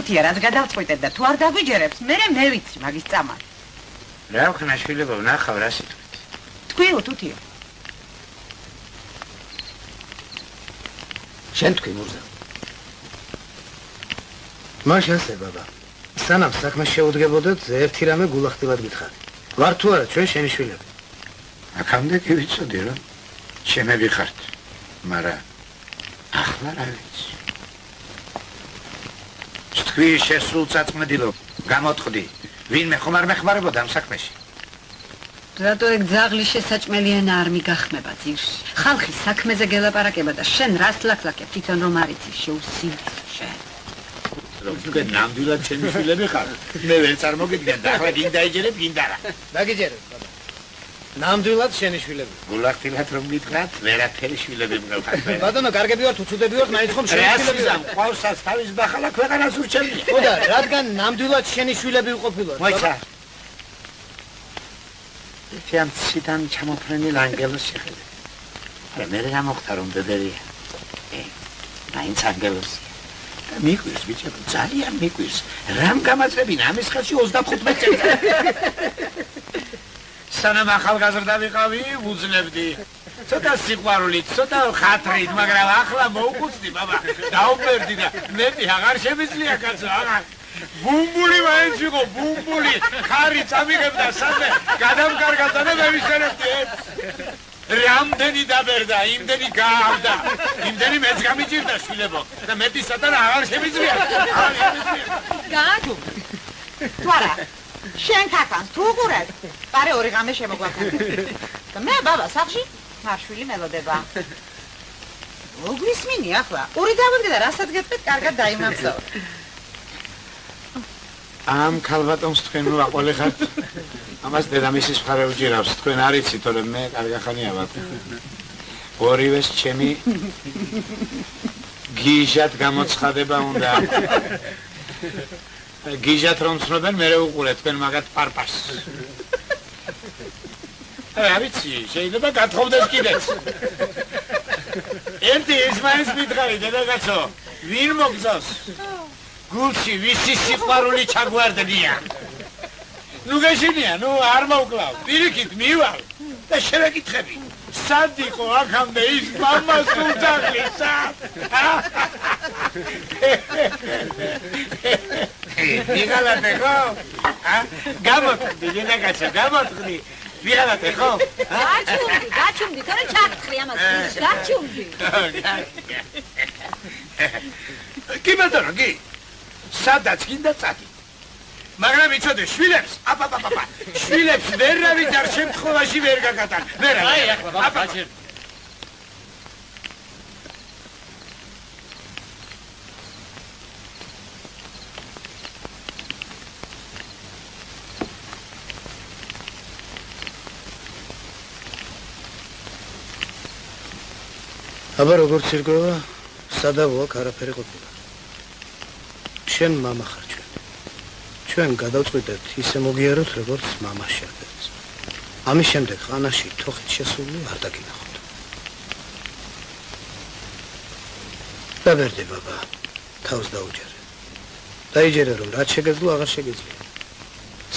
თუთია რაც გადავწყვიტეთ და თუ არ დაგვიჯერებს, მე ვიცი მაგის წამალი. რა ვქნა შვილებო, ნახავ რა სიტყვით. თქვიო თუთია. შენ თქვი მურზა. მაშინ ასე ბაბა. სანამ საქმე შეუდგებოდეთ, ერთი რამე გულახდილად გითხარი. ვარ თუ არა ჩვენ შენი შვილები? აქამდე კი ვიცოდი რომ ჩემები ხართ, მაგრამ ახლა რა ვიცი. თქვი შესულ წაწმედილო, გამოთხვდი, ვინმე ხომ არ მეხმარებოდა ამ საქმეში? რატო ეგ ძაღლის შესაჭმელიანა არ მიგახმება ძირში? ხალხი საქმეზე გელაპარაკება და შენ რას ლაქლაკებ თვითონ რომ არ იცი შეუსინდს შენ. რომ თქვენ ნამდვილად ჩემი შვილები ხარ. მე ვერ წარმოგიდგენ და ახლა გინდა ეჯერებ, გინდა რა. დაგიჯერებ ბაბა. ნამდვილად შენი შვილები. გულახდილად რომ გითხრათ, ვერაფერი შვილები მგავხარ. ბატონო, კარგები ვართ, უცუდები ვართ, მაინც ხომ შენი შვილები რა ყავსაც თავის ბახალა ქვეყანას ურჩევია. ხო და რადგან ნამდვილად შენი შვილები ვიყოფილოთ. მოიცა. ამ ციდან ჩამოფრენილ ანგელოს შეხედე. არა მე რა მოხდა რომ ბებერია. მაინც ანგელოსია. და მიყვირს ბიჭებო, ძალიან მიყვირს. რამ გამაწრებინა ამის ხელში 35 წელს. სანამ ახალგაზრდა ვიყავი, ვუძლებდი. ცოტა სიყვარულით, ცოტა ხათრით, მაგრამ ახლა მოუხუცდი, ბაბა. დაუმერდი და მეტი აღარ შემიძლია კაცო, აღარ. ბუმბული მაინც იყო, ბუმბული. ხარი წამიღებდა სადმე, გადამკარგავდა და მე ვისერებდი. რამდენი დაბერდა, იმდენი გაავდა, იმდენი მეც გამიჭირდა შვილებო და მეტისადან აღარ შემიძლია. გააჩუ. თუ არა, შენ ქაქანს თუ უყურებ, პარე ორი ღამე შემოგვაქნა. და მე ბაბა სახში მარშვილი მელოდება. მოგვისმინი ახლა. ორი დავიდგე და რასაც გეტყვით, კარგად დაიმახსოვრ. ამ ქალბატონს თქვენ ვაყოლე ხართ. ამას დედამისის მხარე უჭირავს, თქვენ არ იცით, თორემ მე კარგახანია ვარ. ორივეს ჩემი გიჟად გამოცხადება უნდა. გიჟად რომ ცნობენ, მე უყურეთ თქვენ მაგათ პარპარს. რა ვიცი, შეიძლება გათხოვდეს კიდეც. ერთი ის მაინც მითხარი, დედაკაცო, ვინ მოგწევს? გულში ვისი სიყვარული ჩაგვარდნია. ნუ გეშინია, ნუ არ მოვკლავ, პირიქით მივალ და შევეკითხები. სად იყო აქამდე ის მამას უძაღლი, სად? ვიღალატე ხო? გამოთქმდი, დედაკაცო, გამოთქმდი. ვიღალატე ხო? გაჩუმდი, თორე ჩაგთხრი ამას, გაჩუმდი. კი ბატონო, კი. სადაც გინდა წადი. მაგრამ იცოდე, შვილებს, აპაპაპაპა, შვილებს ვერავით არ შემთხვევაში ვერ გაგატან. ვერავით. აი, ახლა ბაჭერ. აბა როგორც ირკვევა, სადავო აქ არაფერი ყოფილა. შენ მამა ხარ ჩვენ. ჩვენ გადავწყვიტეთ ისე მოგიაროთ, როგორც მამა შეადგენს. ამის შემდეგ ხანაში თოხით შესული არ დაგინახოთ. დაბერდი ბაბა, თავს დაუჯერე. დაიჯერე რომ რაც შეგეძლო, აღარ შეგეძლია.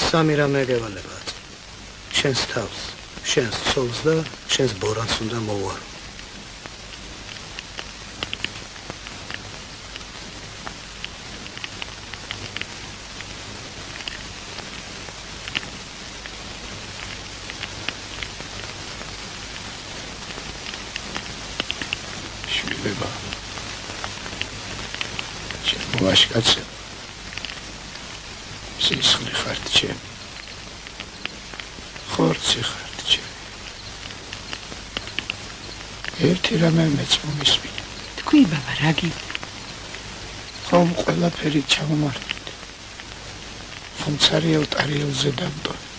სამი რამე გევალება. შენს თავს, შენს ცოლს და შენს ბორანს უნდა მოუარო. ვაშკაცე სისხლი ხართ ჩემი ხორცი ხართ ჩემი ერთი რამე მეც მომისმინა თქვი ბაბა რა გინდა ხომ ყველაფერი ჩამომართვით ხომ ცარიელ ტარიელზე დამტოვეთ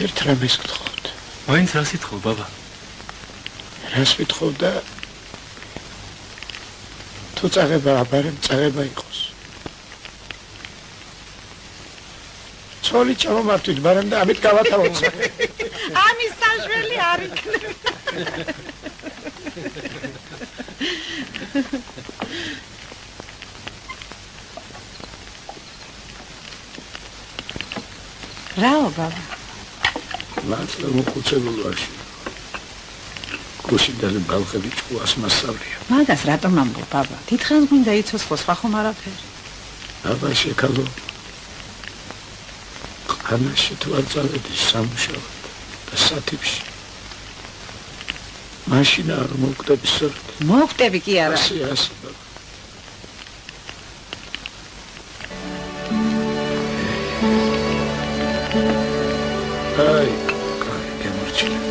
ერთ რამეს გთხოვთ მაინც რას ითხოვ ბაბა რას ვიტხოვ და თუ წაღება აბარემ წაღება იყოს. ცოლი ჩამომართვით, მაგრამ და ამით გავათავოთ. ამის საშველი არ იქნება. რაო ბაბა? მართლა მოხუცებულ ვარში. კუშიდელი ბალხები ჭკუას მასწავლია. მაგას რატომ ამბობ ბაბა? თითქოს გვინდა იცოს ხო სხვა ხომ არაფერი. აბა შეკალო. ყანაში თუ არ წავედი სამუშაოდ და სათიბში. მაშინ არ მოვკვდები სწორად. მოვკვდები კი არა. ასე ბაბა. აი, კაი, გემორჩილი.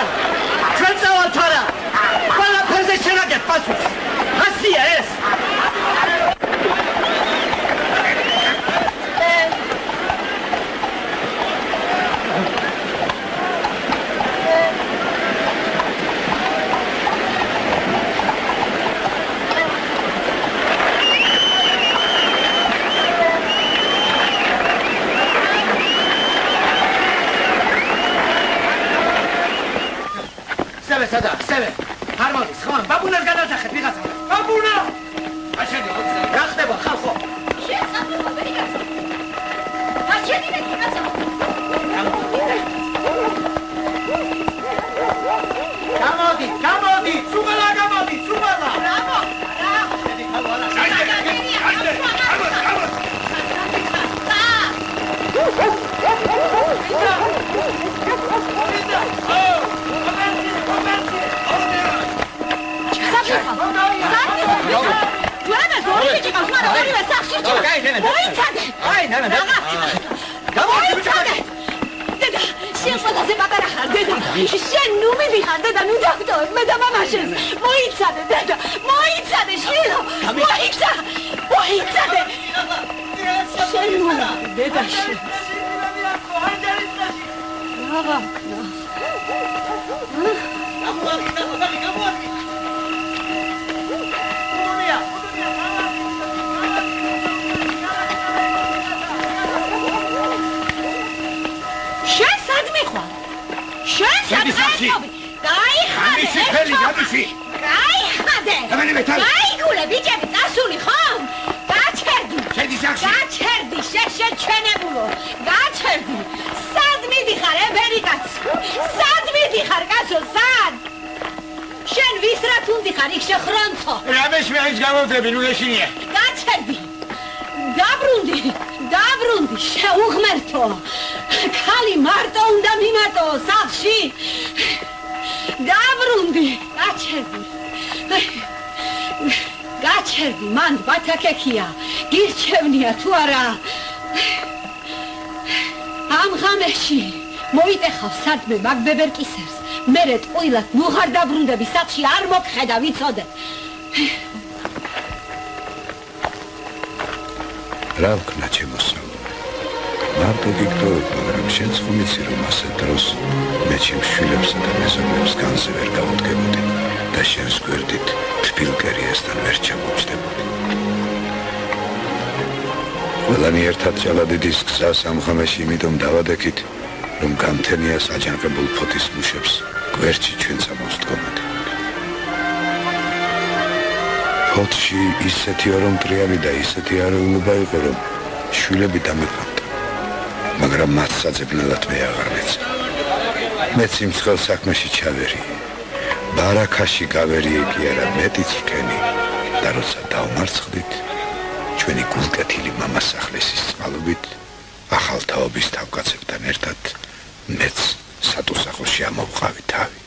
რა? ჩვენ წავალთ არა? ყველაფერზე შენაგებ პასუხს. ასია ეს. სადა, სევე. არ მოდის, ხო? ბაბუნას გადასახეთ ვიღაცა. ბაბუნა! აშენი, რა ხდება ხალხო? შესაძლოა ვერიგას. დაჩენინე ვიღაცა. გამოდი, ცუღალა გამოდი, ცუღალა. ბრავო, რა? შედი ხალხო. შენ ნუ მივიხარ დედა ნუ დაგტოვებ მე და მამა შენ მოიცადე დედა მოიცადე შილო მოიცადე შენ ნუ დედა შენ რა ვაკნა შენ სად მიხვალ შენ სად მიხვალ გაიხადე გაიგულე ბიჭები წასული ხომ გაჩერდი შეჩენებულო გაჩერდი სად მიდიხარ ებერიკაც სად მიდიხარ კაცო სად შენ ვისრათ უნდიხარ იქ შეხრონცო რამეში მაინც გამოვდები ნუ ეშინია გაჩერდი დაბრუნდი შეუღმერთო ქალი მარტო უნდა მიმატო სახლში დაბრუნდი გაჩერდი მან ბათაკექია გირჩევნია თუ არა ამ ღამეში მოიტეხავ სადმე მაგ ბებერკისერს მერე ტყუილად ნუ ხარ დაბრუნდები სახლში არ მოგხედა ვიცოდე რა ვქნა ჩემოსავლო მარტო გიგდოვებ მაგრამ შენც ხომ იცი რომ ასე დროს მე ჩემს შვილებსა და მეზობლებს განზე ვერ გავუდგებოდი და შენს გვერდით თბილკერიასთან ვერ ჩამოვჯდებოდი ყველანი ერთად ჭალადიდის გზას ამ ღამეში იმიტომ დავადექით რომ გამთენიას აჯანყებულ ფოთის მუშებს გვერდში ჩვენ წამოვსდგომოთ ფოთში ისეთი ორომტრიალი და ისეთი არეულობა იყო რომ შვილები დამეფანტა მაგრამ მათ საძებნელად მე აღარ მეცა მეც იმ ცხელ საქმეში ჩავერი ბარაქაში გავერიე კი არა მეტიც რკენი და როცა დავმარცხდით ჩვენი გულკეთილი მამასახლისის წყალობით ახალ თაობის თავკაცებთან ერთად მეც სატუსახოში ამოვყავი თავი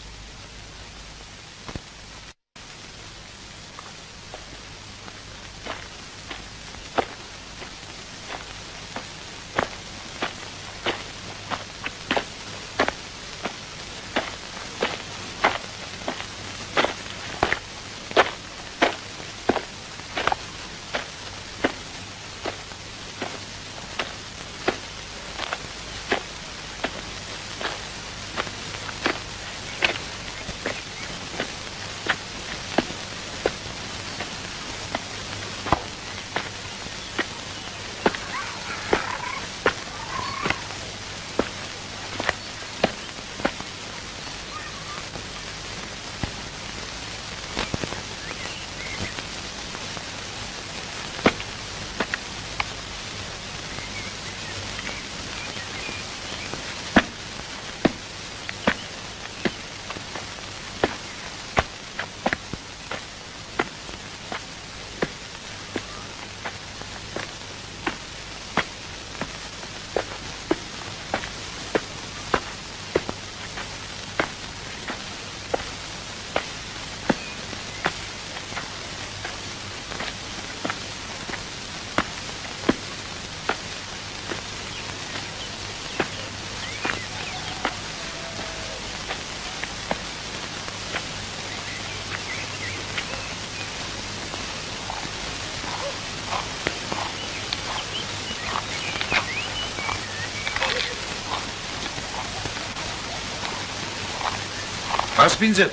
მასპინძე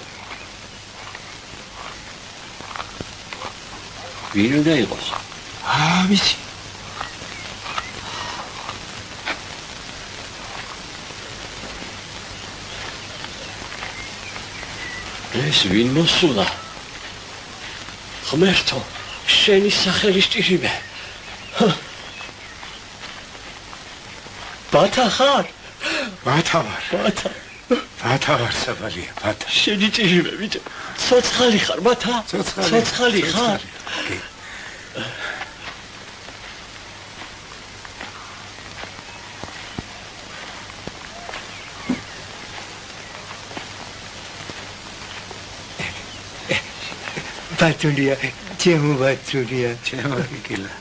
ვინ უნდა იყოს? ვიცი. ეს ვინ მოსულა? ღმერთო, შენი სახელი სჭირიმე. ბათა ხარ? ბათა ვარ. ბათა. ბათა ვარ საბალია, ბათა. შენი ჭირიმე, ბიჭო. ცოცხალი ხარ, ბათა? ცოცხალი ხარ? კი. ბათულია, ჩემო ბათულია, ჩემო კიკილა.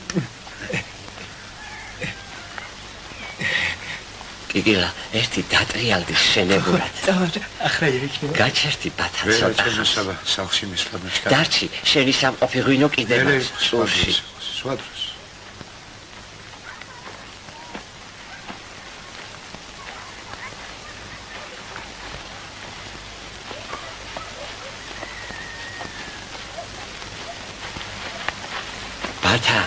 კიკილა, ერთი დატრიალდი შენებურად. ახლა ირიქნა. გაჩერდი ბათა ვერა ცოტა. ჩემო საბა, სახლში მისვლა მეჩქარ. დარჩი, შენი სამყოფი ღვინო კიდე მაქვს სულში. სხვა დროს. ბათა,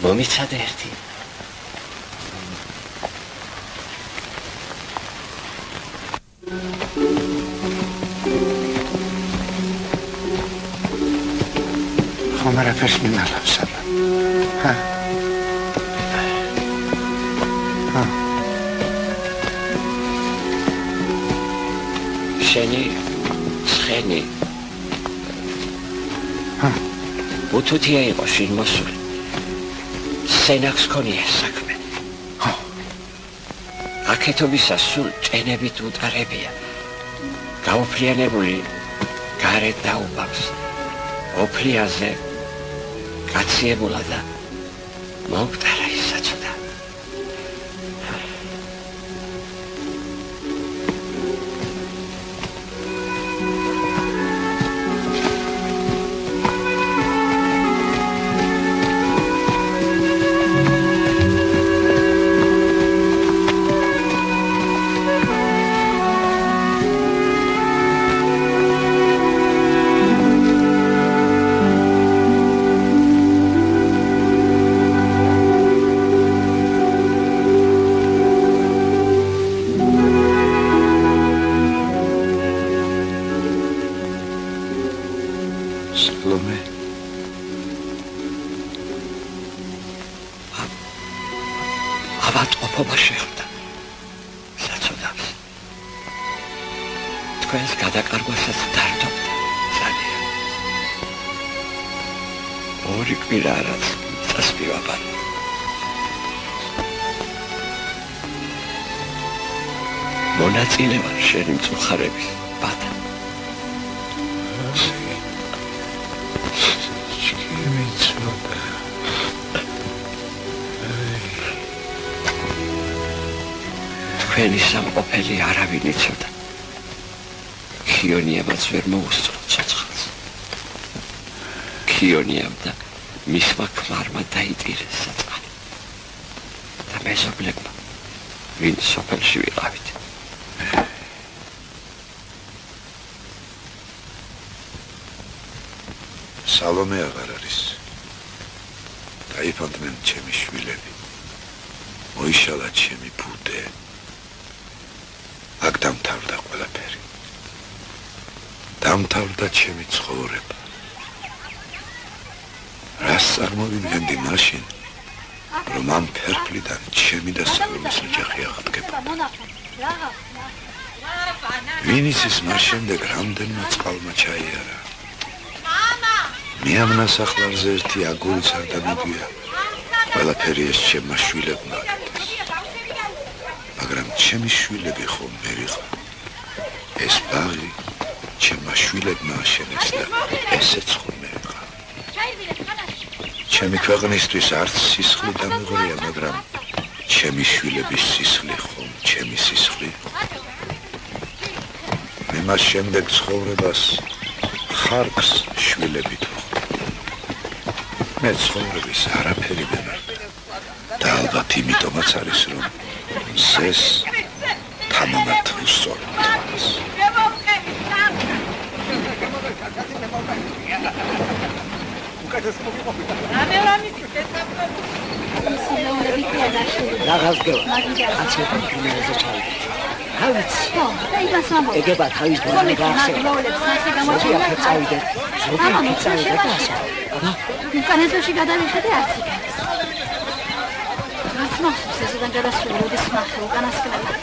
მომიცადე ერთი. ხომ არაფერს მინალავს საბა. შენი ცხენი. უთუთია იყო შინ მოსული. სენაკს ქონია საქმე. აქეთობისას სულ ჭენებით უტარებია. გაუფლიანებული გარეთ დაუბავს. ოფლიაზე კაციებულა და მომკვდარა ის საწოდა. სალომე ავადმყოფობა შეხვდა საწოდავს. თქვენს გადაკარგვასაც დარდობდა ძალიან. ორი კვირა რაც წასპივაბარ. მონაწილე ვარ შენი მწუხარების ბათა. თქვენი სამყოფელი არავინ იცოდა. ქიონიამაც ვერ მოუსწრო ცოცხალს. ქიონიამ და მისმა ქმარმა დაიტირეს საწყალი. და მეზობლებმა, ვინ სოფელში ვიყავით. სალომე აღარ არის. დაიფანტნენ ჩემი შვილები. მოიშალა ჩემი ბუდე. აქ დამთავრდა ყველაფერი. დამთავრდა ჩემი ცხოვრება. რას წარმოვიდგენდი მაშინ, რომ ამ ფერფლიდან ჩემი და სალომეს ოჯახი აღდგება. ვინ იცის მას შემდეგ რამდენმა წყალმა ჩაიარა. მე ამ ნასახლარზე ერთი აგურიც არ დამიდია. ყველაფერი ეს ჩემმა შვილებმა აკეთეს. მაგრამ ჩემი შვილები ხომ ვერ იყო. ეს ბაღი ჩემმა შვილებმა აშენეს და ესეც ხომ ვერ იყო. ჩემი ქვეყნისთვის არც სისხლი დამიღრია, მაგრამ ჩემი შვილების სისხლი ხომ ჩემი სისხლი იყო. მე მას შემდეგ ცხოვრებას ხარკს შვილებით მე ცხოვრების არაფერი ვემართა და ალბათ იმიტომაც არის რომ ზეს თამამად უსწორებთ. რაღაც გევა. კაცი ფინალზე ჩავიდა. რა ვიცი. ეგება თავის ბოლომდე გაახსენა. ზოგიერთი წავიდა. ზოგიერთი წავიდა და ასე. უკანასკნელში გადავიხედე არც იქ. რაც მოხდეს ესედან გადასული როდის ნახე უკანასკნელად.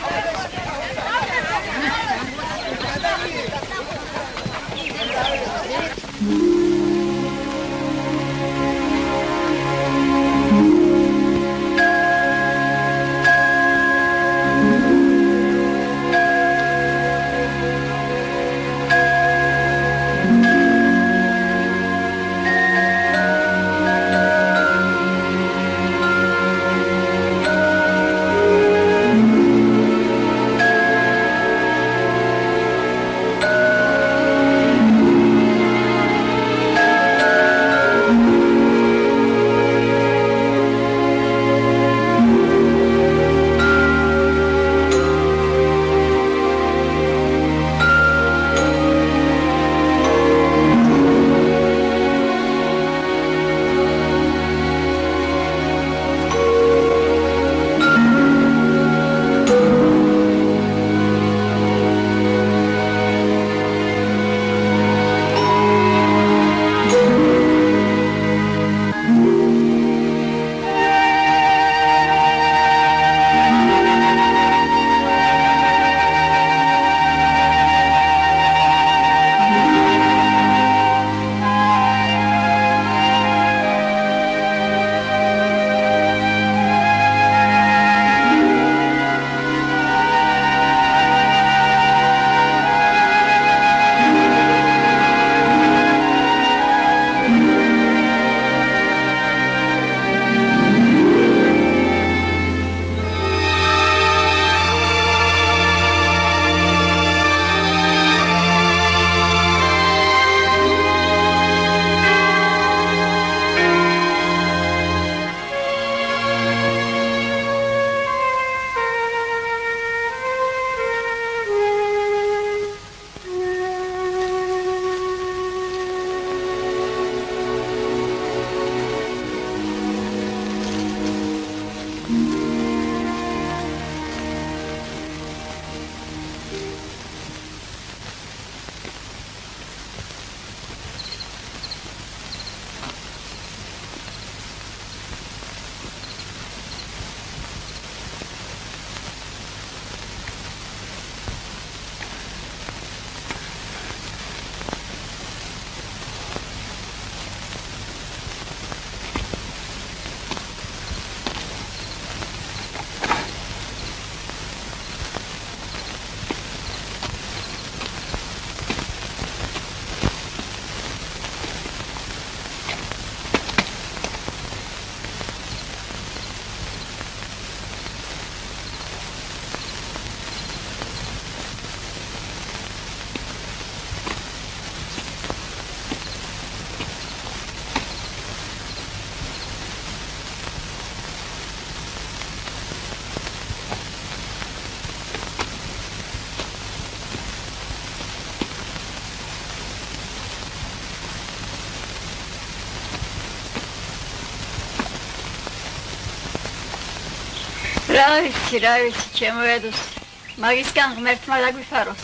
რა ვიცი, ჩემო ედუსი, მაგისგან ღმერთმა დაგვიფაროს.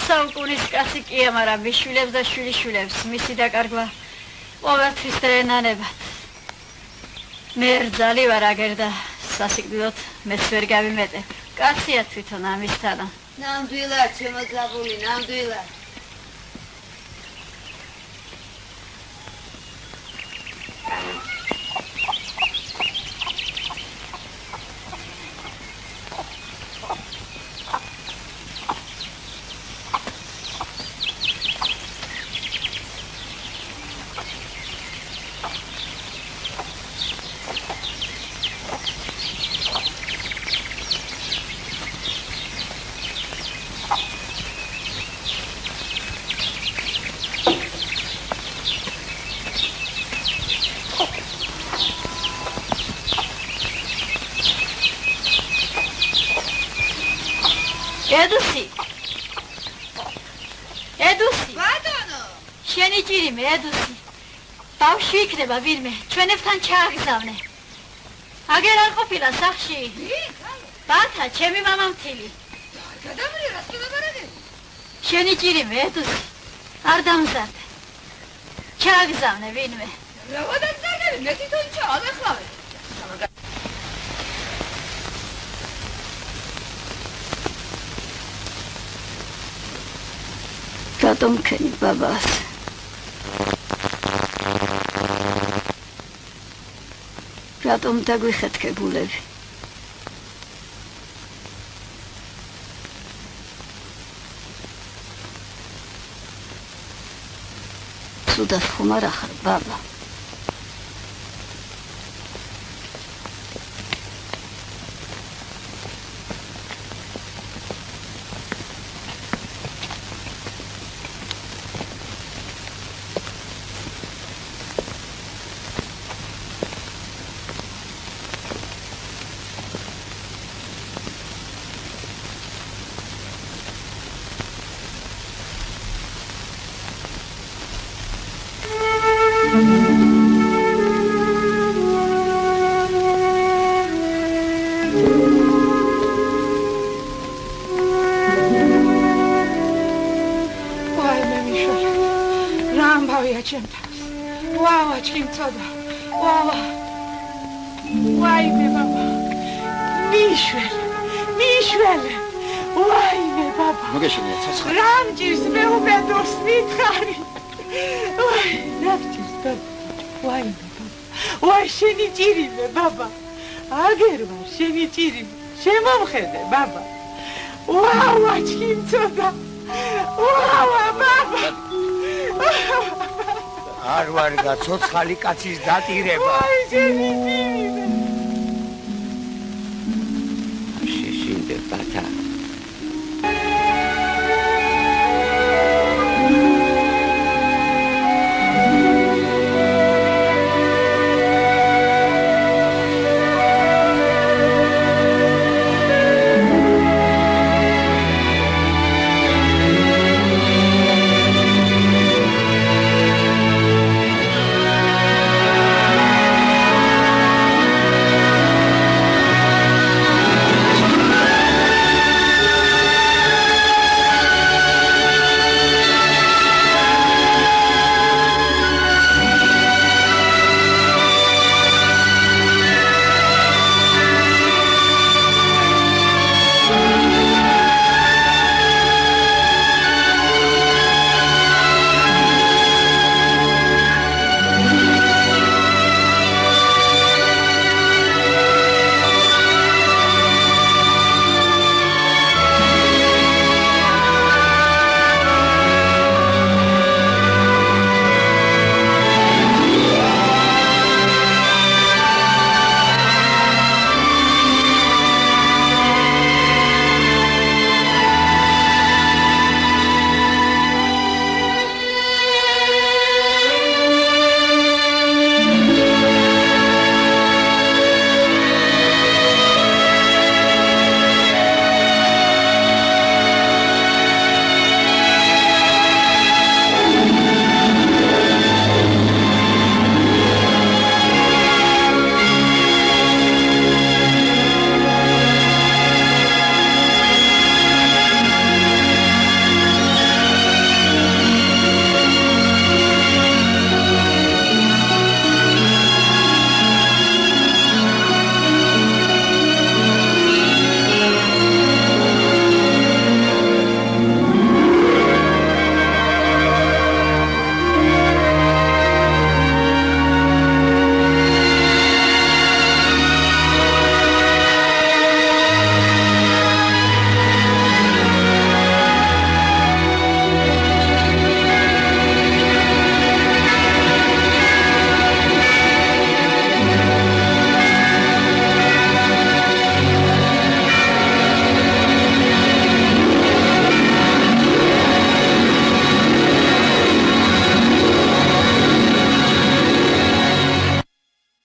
საუკუნის კაცი კია, მაგრამ მიშვილებს და შვილიშვილებს მისი დაკარგვა ყოველთვის დრენანებად. მე რძალი ვარ აგერ და სასიკვდილოდ მეც ვერ გავიმეტებ. კაცია თვითონ ამისთანა. ნამდვილად, ჩემო ძაღული, ნამდვილად. ბავშვი იქნება ვინმე, ჩვენებთან ჩააგზავნე. აგერ არ ყოფილა სახლში? ბათა, ჩემი მამამთილი. გადამრია, რას გელაპარაკები? შენი ჭირიმე, ედუსი. არ დამზადე. ჩააგზავნე ვინმე. რა ვადაგზავნები, მე თვითონ ჩავახლავე. რატომ ქენი ბაბას? რატომ დაგვიხეთქებულები? სუდად ხომ არ ახარ ბაბა? შემომხედე ბაბა. ვავა ჩიმწოდა. ვავა ბაბა. არ ვარ გაცოცხალი კაცის დატირება. ვაი შენი